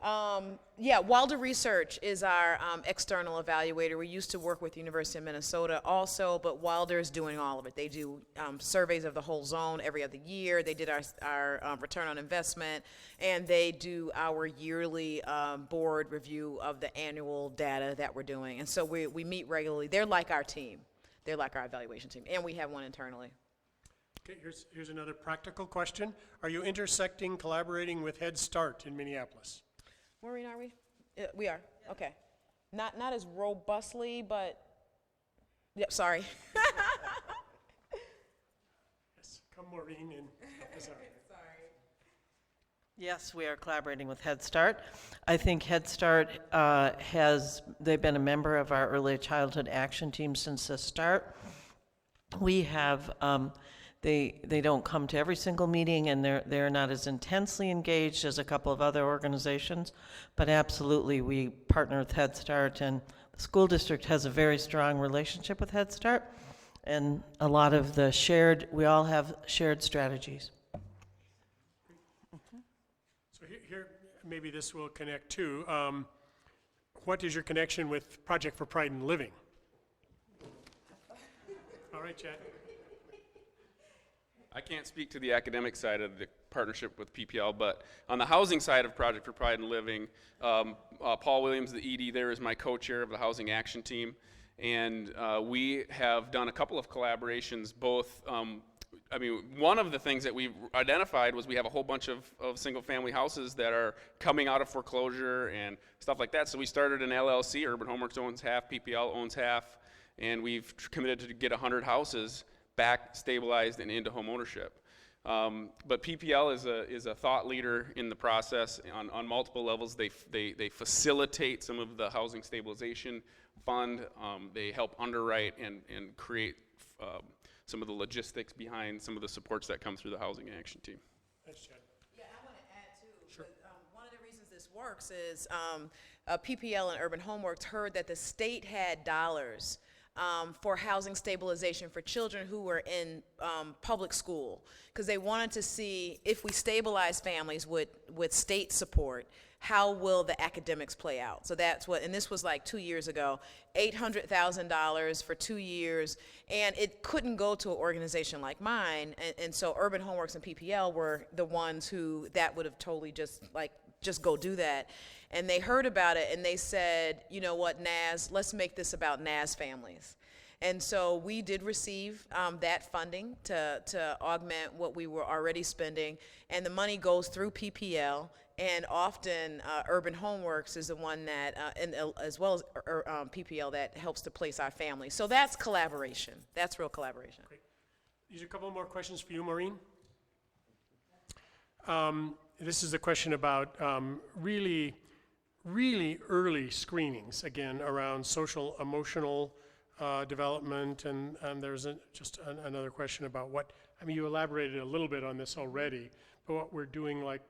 Wilder Research is our external evaluator. We used to work with the University of Minnesota also, but Wilder is doing all of it. They do surveys of the whole zone every other year. They did our return on investment, and they do our yearly board review of the annual data that we're doing. And so we meet regularly. They're like our team. They're like our evaluation team, and we have one internally. Okay, here's another practical question. Are you collaborating with Head Start in Minneapolis? Maureen, are we? We are. Yeah. Okay. Not as robustly, but sorry. Yes, come Maureen and help us out. Sorry. Yes, we are collaborating with Head Start. I think Head Start they've been a member of our early childhood action team since the start. We have, they don't come to every single meeting, and they're not as intensely engaged as a couple of other organizations, but absolutely we partner with Head Start, and the school district has a very strong relationship with Head Start. and a lot of the we all have shared strategies. So here, maybe this will connect too. What is your connection with Project for Pride in Living? All right, Chad. I can't speak to the academic side of the partnership with PPL, but on the housing side of Project for Pride in Living, Paul Williams, the ED there, is my co-chair of the Housing Action Team, and we have done a couple of collaborations, both, one of the things that we've identified was we have a whole bunch of single-family houses that are coming out of foreclosure and stuff like that, so we started an LLC. Urban Homeworks owns half, PPL owns half, and we've committed to get 100 houses back stabilized and into home ownership. But PPL is a thought leader in the process on multiple levels. They facilitate some of the housing stabilization fund. They help underwrite and create some of the logistics behind some of the supports that come through the Housing Action Team. Thanks, Chad. Yeah, I want to add too. Sure. One of the reasons this works is PPL and Urban Homeworks heard that the state had dollars for housing stabilization for children who were in public school, because they wanted to see if we stabilize families with state support, how will the academics play out? So that's what, and this was like 2 years ago, $800,000 for 2 years, and it couldn't go to an organization like mine, and so Urban Homeworks and PPL were the ones who that would have totally just go do that. And they heard about it and they said, you know what, Naz, let's make this about Naz families. And so we did receive that funding to augment what we were already spending, and the money goes through PPL, and often Urban Homeworks is the one that, as well as PPL, that helps to place our families. So that's collaboration. That's real collaboration. Great. These are a couple more questions for you, Maureen. This is a question about really early screenings, again, around social emotional development, and there's another question about what, you elaborated a little bit on this already, but what we're doing, like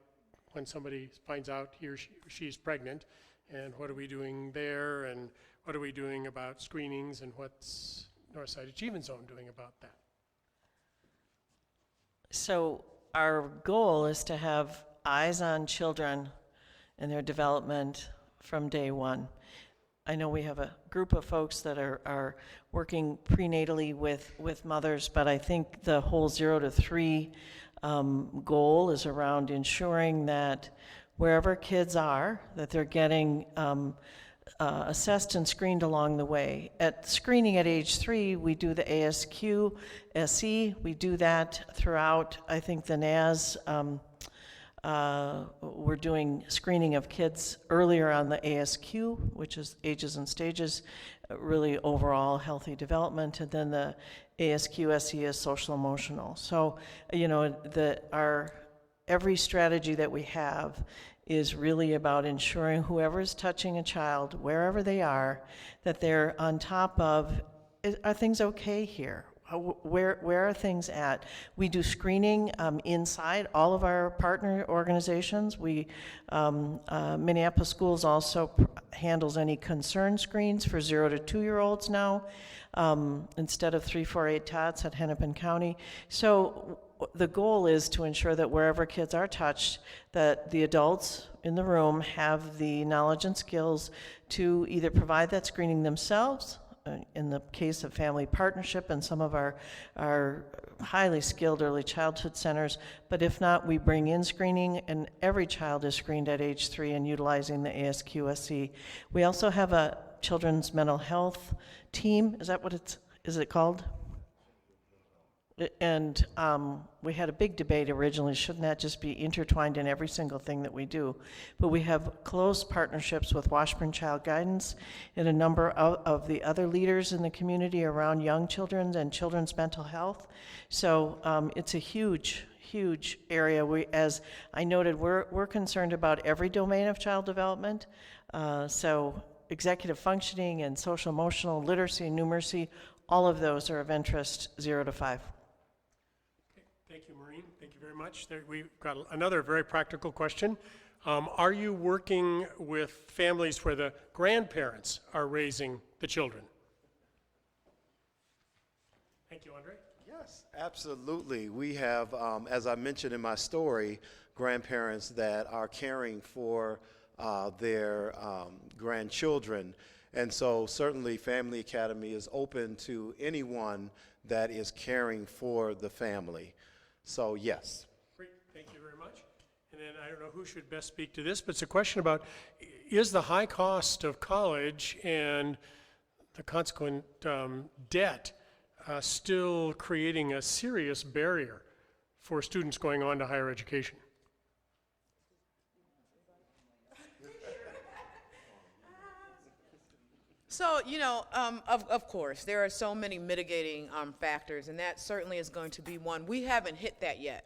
when somebody finds out he or she's pregnant, and what are we doing there, and what are we doing about screenings, and what's Northside Achievement Zone doing about that? So our goal is to have eyes on children and their development from day one. I know we have a group of folks that are working prenatally with mothers, but I think the whole 0 to 3 goal is around ensuring that wherever kids are, that they're getting assessed and screened along the way. At screening at age 3, we do the ASQ, SE. We do that throughout, I think, the NAS. We're doing screening of kids earlier on the ASQ, which is ages and stages, really overall healthy development, and then the ASQ SE is social emotional. So, every strategy that we have is really about ensuring whoever's touching a child, wherever they are, that they're on top of, are things okay here? Where are things at? We do screening inside all of our partner organizations. Minneapolis Schools also handles any concern screens for 0 to 2-year-olds now, instead of 3, 4, 8 tots at Hennepin County. So the goal is to ensure that wherever kids are touched, that the adults in the room have the knowledge and skills to either provide that screening themselves, in the case of family partnership and some of our highly skilled early childhood centers, but if not, we bring in screening, and every child is screened at age 3 and utilizing the ASQSE. We also have a children's mental health team. Is that what is it called? And we had a big debate originally, shouldn't that just be intertwined in every single thing that we do? But we have close partnerships with Washburn Child Guidance and a number of the other leaders in the community around young children and children's mental health. So it's a huge area. As I noted, we're concerned about every domain of child development. So executive functioning and social emotional literacy and numeracy, all of those are of interest 0 to 5. Thank you, Maureen. Thank you very much. We've got another very practical question. Are you working with families where the grandparents are raising the children? Thank you, Andre. Yes, absolutely. We have, as I mentioned in my story, grandparents that are caring for their grandchildren. And so certainly Family Academy is open to anyone that is caring for the family. So yes. Great, thank you very much. And then I don't know who should best speak to this, but it's a question about, is the high cost of college and the consequent debt still creating a serious barrier for students going on to higher education? So, of course, there are so many mitigating factors, and that certainly is going to be one. We haven't hit that yet,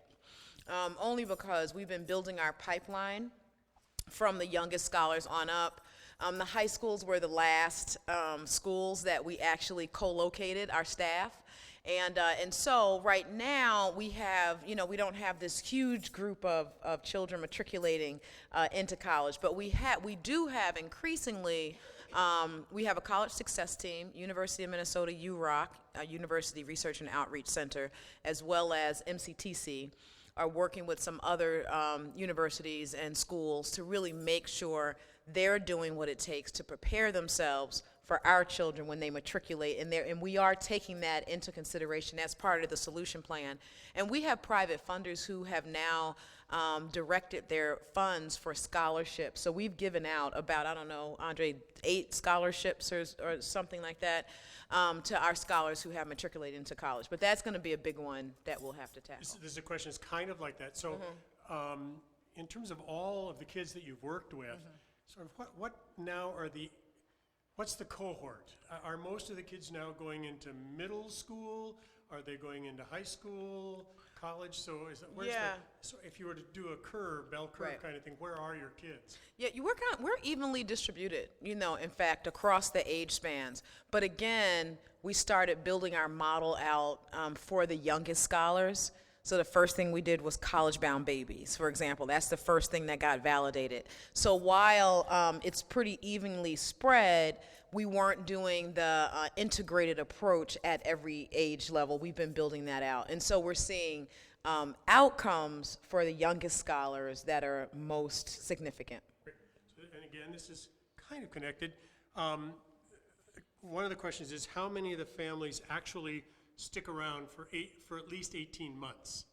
only because we've been building our pipeline from the youngest scholars on up. The high schools were the last schools that we actually co-located our staff. And so right now we have, we don't have this huge group of children matriculating into college, but we do have increasingly, we have a college success team, University of Minnesota UROC, University Research and Outreach Center, as well as MCTC, are working with some other universities and schools to really make sure they're doing what it takes to prepare themselves for our children when they matriculate in there, and we are taking that into consideration as part of the solution plan. And we have private funders who have now directed their funds for scholarships. So we've given out about, I don't know, Andre, 8 scholarships or something like that to our scholars who have matriculated into college. But that's going to be a big one that we'll have to tackle. This is a question that's kind of like that. So in terms of all of the kids that you've worked with, sort of what now are what's the cohort? Are most of the kids now going into middle school? Are they going into high school, college? So so if you were to do a curve, bell curve kind of thing, where are your kids? Yeah, we're evenly distributed, in fact, across the age spans. But again, we started building our model out for the youngest scholars. So the first thing we did was college-bound babies, for example. That's the first thing that got validated. So while it's pretty evenly spread, we weren't doing the integrated approach at every age level. We've been building that out. And so we're seeing outcomes for the youngest scholars that are most significant. Great. So, and again, this is kind of connected. One of the questions is, how many of the families actually stick around for at least 18 months?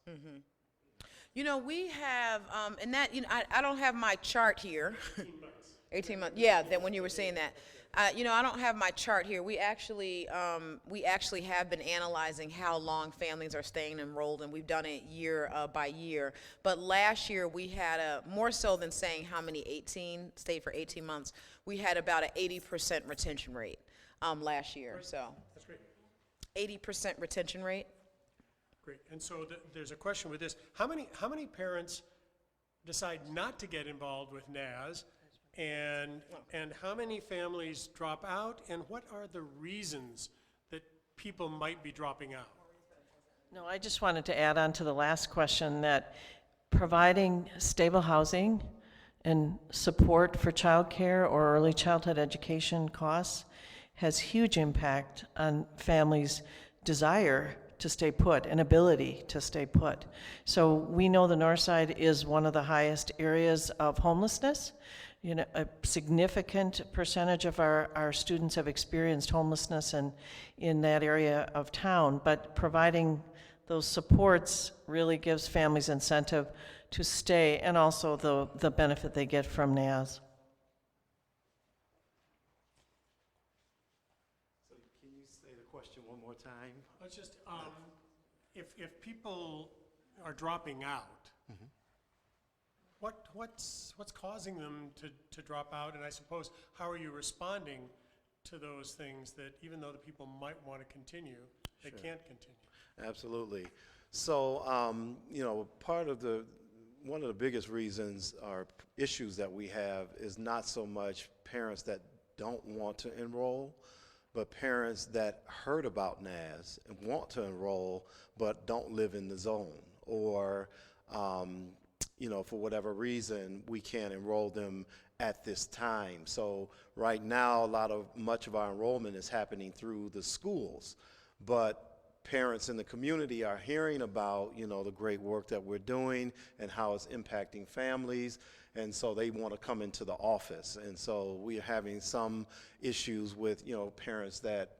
We have, and that, I don't have my chart here. 18 months. 18 months, yeah, then when you were saying that. I don't have my chart here. We actually have been analyzing how long families are staying enrolled, and we've done it year by year. But last year we had more so than saying how many stayed for 18 months, we had about an 80% retention rate last year, so. That's great. 80% retention rate. Great. And so there's a question with this. How many parents decide not to get involved with NAS, and how many families drop out, and what are the reasons that people might be dropping out? No, I just wanted to add on to the last question that providing stable housing and support for childcare or early childhood education costs has huge impact on families' desire to stay put and ability to stay put. So we know the North Side is one of the highest areas of homelessness. A significant percentage of our students have experienced homelessness in that area of town, but providing those supports really gives families incentive to stay, and also the benefit they get from NAS. So can you say the question one more time? Let's just, if people are dropping out, what's causing them to drop out? And I suppose, how are you responding to those things that even though the people might want to continue, they can't continue? Absolutely. So, one of the biggest reasons or issues that we have is not so much parents that don't want to enroll, but parents that heard about NAS and want to enroll but don't live in the zone, or for whatever reason we can't enroll them at this time. So right now much of our enrollment is happening through the schools, but parents in the community are hearing about, the great work that we're doing and how it's impacting families. And so they want to come into the office. And so we are having some issues with, parents that,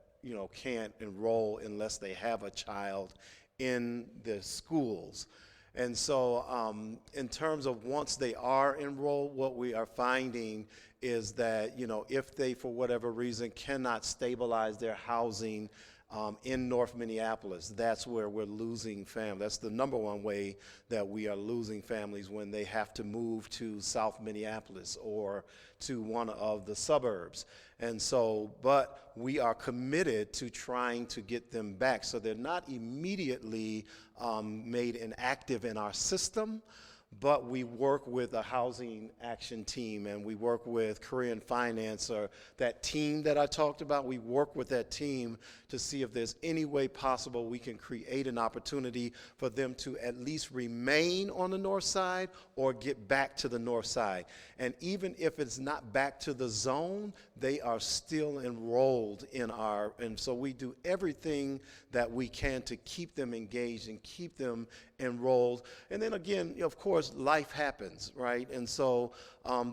can't enroll unless they have a child in the schools. And so in terms of once they are enrolled, what we are finding is that, if they, for whatever reason, cannot stabilize their housing in North Minneapolis, that's where we're losing families. That's the number one way that we are losing families, when they have to move to South Minneapolis or to one of the suburbs. And so, but we are committed to trying to get them back so they're not immediately made inactive in our system. But we work with a housing action team, and we work with Korean Finance, or that team that I talked about. We work with that team to see if there's any way possible we can create an opportunity for them to at least remain on the north side or get back to the north side. And even if it's not back to the zone, they are still enrolled in and so we do everything that we can to keep them engaged and keep them enrolled. And then again, of course, life happens, right? And so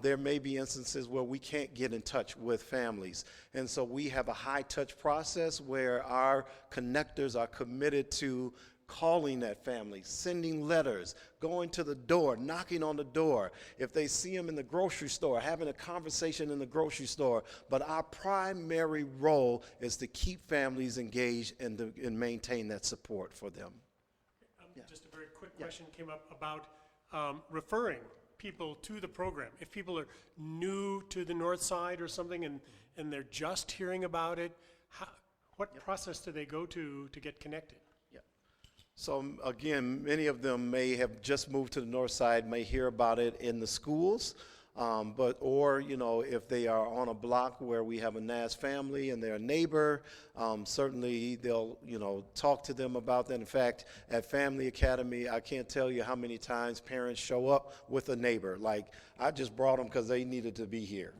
there may be instances where we can't get in touch with families. And so we have a high touch process where our connectors are committed to calling that family, sending letters, going to the door, knocking on the door. If they see them in the grocery store, having a conversation in the grocery store. But our primary role is to keep families engaged and maintain that support for them. Just a very quick question came up about referring people to the program. If people are new to the north side or something and they're just hearing about it, what process do they go to get connected? So again, many of them may have just moved to the north side, may hear about it in the schools. Or if they are on a block where we have a NAS family and they're a neighbor, certainly they'll, talk to them about that. In fact, at Family Academy, I can't tell you how many times parents show up with a neighbor. Like, I just brought them because they needed to be here,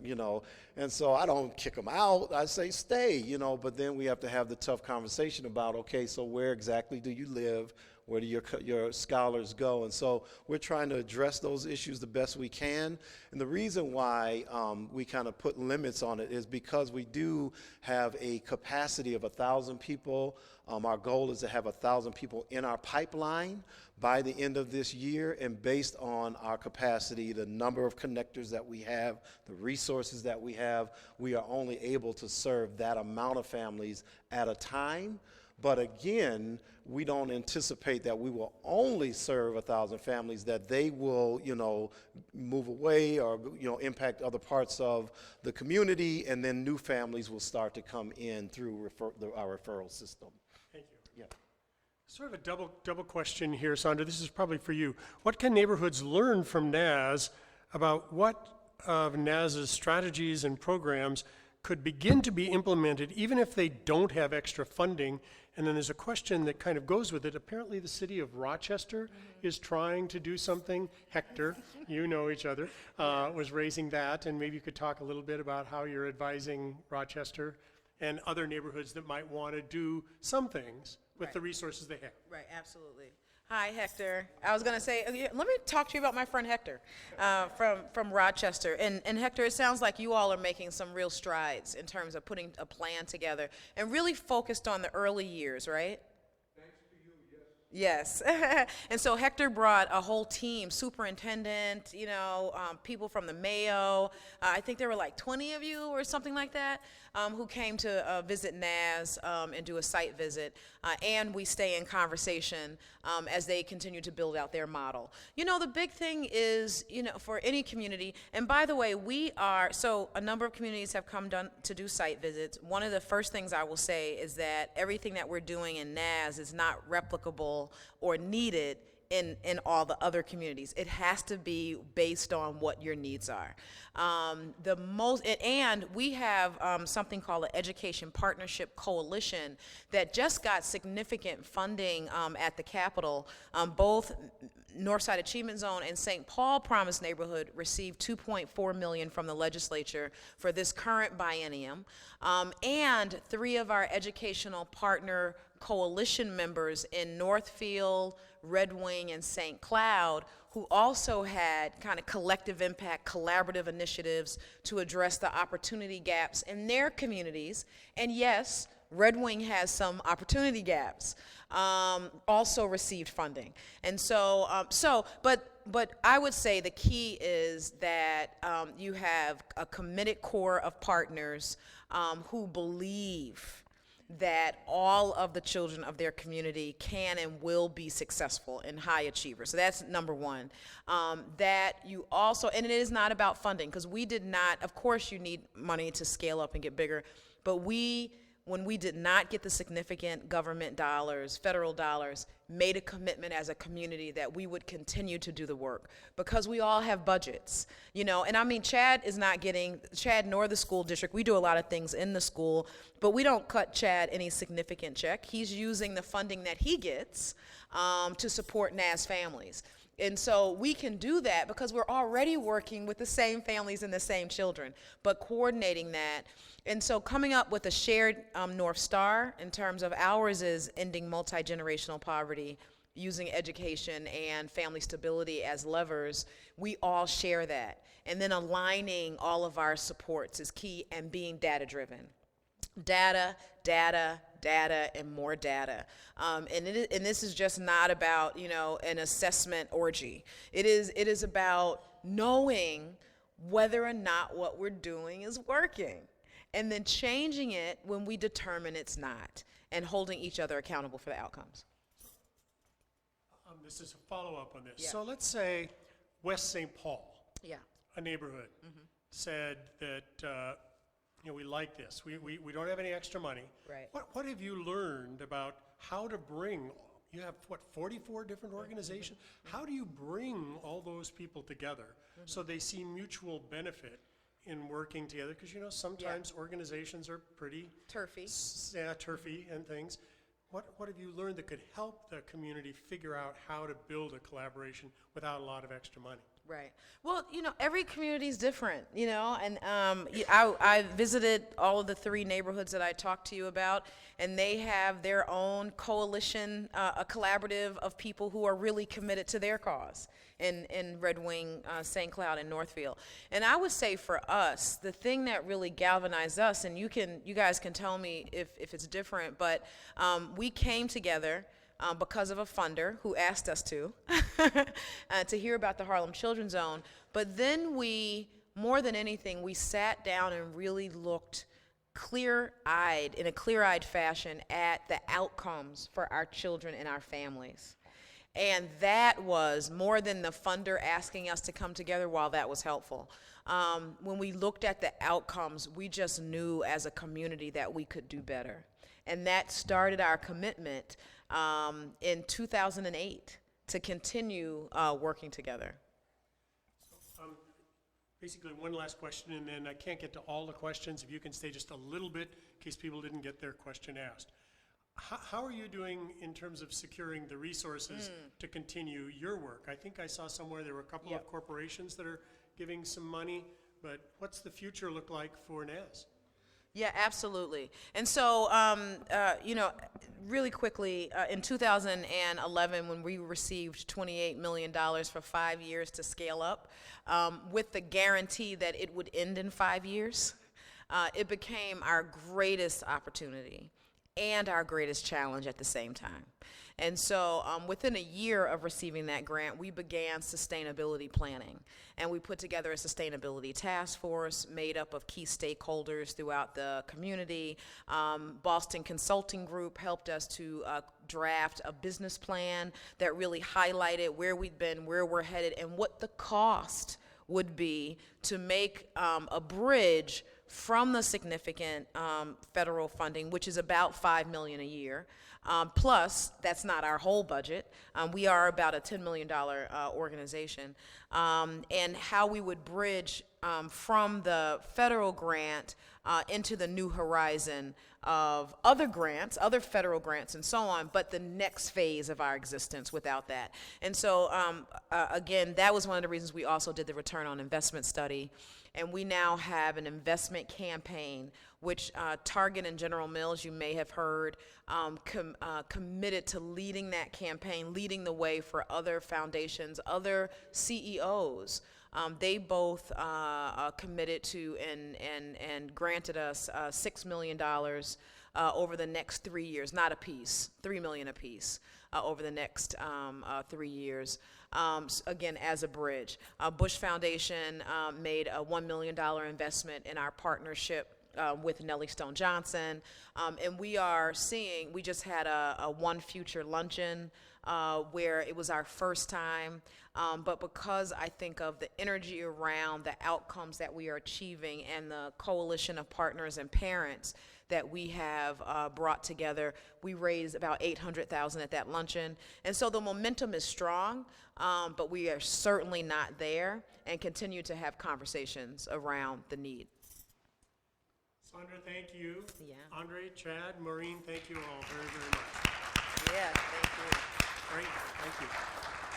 And so I don't kick them out. I say, stay, but then we have to have the tough conversation about, okay, so where exactly do you live? Where do your scholars go? And so we're trying to address those issues the best we can. And the reason why we kind of put limits on it is because we do have a capacity of 1,000 people. Our goal is to have 1,000 people in our pipeline by the end of this year. And based on our capacity, the number of connectors that we have, the resources that we have, we are only able to serve that amount of families at a time. But again, we don't anticipate that we will only serve 1,000 families, that they will, move away or, impact other parts of the community, and then new families will start to come in through our referral system. Thank you. Yeah. Sort of a double question here, Sandra. This is probably for you. What can neighborhoods learn from NAS about what of NAS's strategies and programs could begin to be implemented even if they don't have extra funding? And then there's a question that kind of goes with it. Apparently the city of Rochester is trying to do something. Hector, you know each other, was raising that, and maybe you could talk a little bit about how you're advising Rochester and other neighborhoods that might want to do some things with the resources they have. Right, absolutely. Hi, Hector. I was going to say, let me talk to you about my friend Hector from Rochester. And Hector, it sounds like you all are making some real strides in terms of putting a plan together and really focused on the early years, right? Thanks to you, yes. Yes. And so Hector brought a whole team, superintendent, people from the Mayo. I think there were like 20 of you or something like that who came to visit NAS and do a site visit. And we stay in conversation as they continue to build out their model. The big thing is, for any community, and by the way, so a number of communities have come to do site visits. One of the first things I will say is that everything that we're doing in NAS is not replicable or needed in all the other communities. It has to be based on what your needs are. And we have something called an Education Partnership Coalition that just got significant funding at the Capitol. Both Northside Achievement Zone and St. Paul Promise Neighborhood received $2.4 million from the legislature for this current biennium. And 3 of our educational partner coalition members in Northfield, Red Wing, and St. Cloud who also had kind of collective impact, collaborative initiatives to address the opportunity gaps in their communities. And yes, Red Wing has some opportunity gaps, also received funding. And but I would say the key is that you have a committed core of partners who believe that all of the children of their community can and will be successful and high achievers. So that's number one. That you also, and it is not about funding, because we did not, of course you need money to scale up and get bigger, but when we did not get the significant government dollars, federal dollars, made a commitment as a community that we would continue to do the work, because we all have budgets, you know. And I mean, Chad is not getting, Chad nor the school district, we do a lot of things in the school, but we don't cut Chad any significant check. He's using the funding that he gets to support NAS families. And so we can do that because we're already working with the same families and the same children, but coordinating that. And so coming up with a shared North Star in terms of ours is ending multi-generational poverty, using education and family stability as levers. We all share that. And then aligning all of our supports is key, and being data-driven. Data, data, data, and more data. And this is just not about, you know, an assessment orgy. It is about knowing whether or not what we're doing is working, and then changing it when we determine it's not, and holding each other accountable for the outcomes. This is a follow-up on this. Yeah. So let's say West St. Paul, Yeah. a neighborhood, said that you know, we like this. We don't have any extra money. Right. What have you learned about how to bring, you have, what, 44 different organizations? How do you bring all those people together so they see mutual benefit in working together? Because, you know, sometimes organizations are pretty Turfy. Turfy and things. What have you learned that could help the community figure out how to build a collaboration without a lot of extra money? Right. Well, you know, every community is different, you know, and I visited all of the 3 neighborhoods that I talked to you about, and they have their own coalition, a collaborative of people who are really committed to their cause in Red Wing, St. Cloud, and Northfield. And I would say for us, the thing that really galvanized us, and you guys can tell me if it's different, but we came together because of a funder who asked us to hear about the Harlem Children's Zone. But then we, more than anything, we sat down and really looked in a clear-eyed fashion at the outcomes for our children and our families. And that was more than the funder asking us to come together, while that was helpful. When we looked at the outcomes, we just knew as a community that we could do better. And that started our commitment in 2008 to continue working together. Basically, one last question, and then I can't get to all the questions. If you can stay just a little bit in case people didn't get their question asked. How are you doing in terms of securing the resources to continue your work? I think I saw somewhere there were a couple of corporations that are giving some money, but what's the future look like for NAS? Yeah, absolutely. And so, you know, really quickly, in 2011, when we received $28 million for 5 years to scale up, with the guarantee that it would end in 5 years, it became our greatest opportunity and our greatest challenge at the same time. And so within a year of receiving that grant, we began sustainability planning. And we put together a sustainability task force made up of key stakeholders throughout the community. Boston Consulting Group helped us to draft a business plan that really highlighted where we'd been, where we're headed, and what the cost would be to make a bridge from the significant federal funding, which is about $5 million a year. Plus, that's not our whole budget. We are about a $10 million organization. And how we would bridge from the federal grant into the new horizon of other grants, other federal grants and so on, but the next phase of our existence without that. And so, again, that was one of the reasons we also did the return on investment study. and we now have an investment campaign, which Target and General Mills, you may have heard, committed to leading that campaign, leading the way for other foundations, other CEOs. They both committed to and granted us $6 million over the next 3 years, not a piece, $3 million apiece over the next 3 years. Again, as a bridge. Bush Foundation made a $1 million investment in our partnership with Nellie Stone Johnson, and we just had a One Future luncheon where it was our first time, but because I think of the energy around the outcomes that we are achieving and the coalition of partners and parents that we have brought together, we raised about $800,000 at that luncheon, and so the momentum is strong, but we are certainly not there, and continue to have conversations around the need. Sandra, thank you. Yeah. Andre, Chad, Maureen, thank you all very, very much. Yeah, thank you. Great, thank you.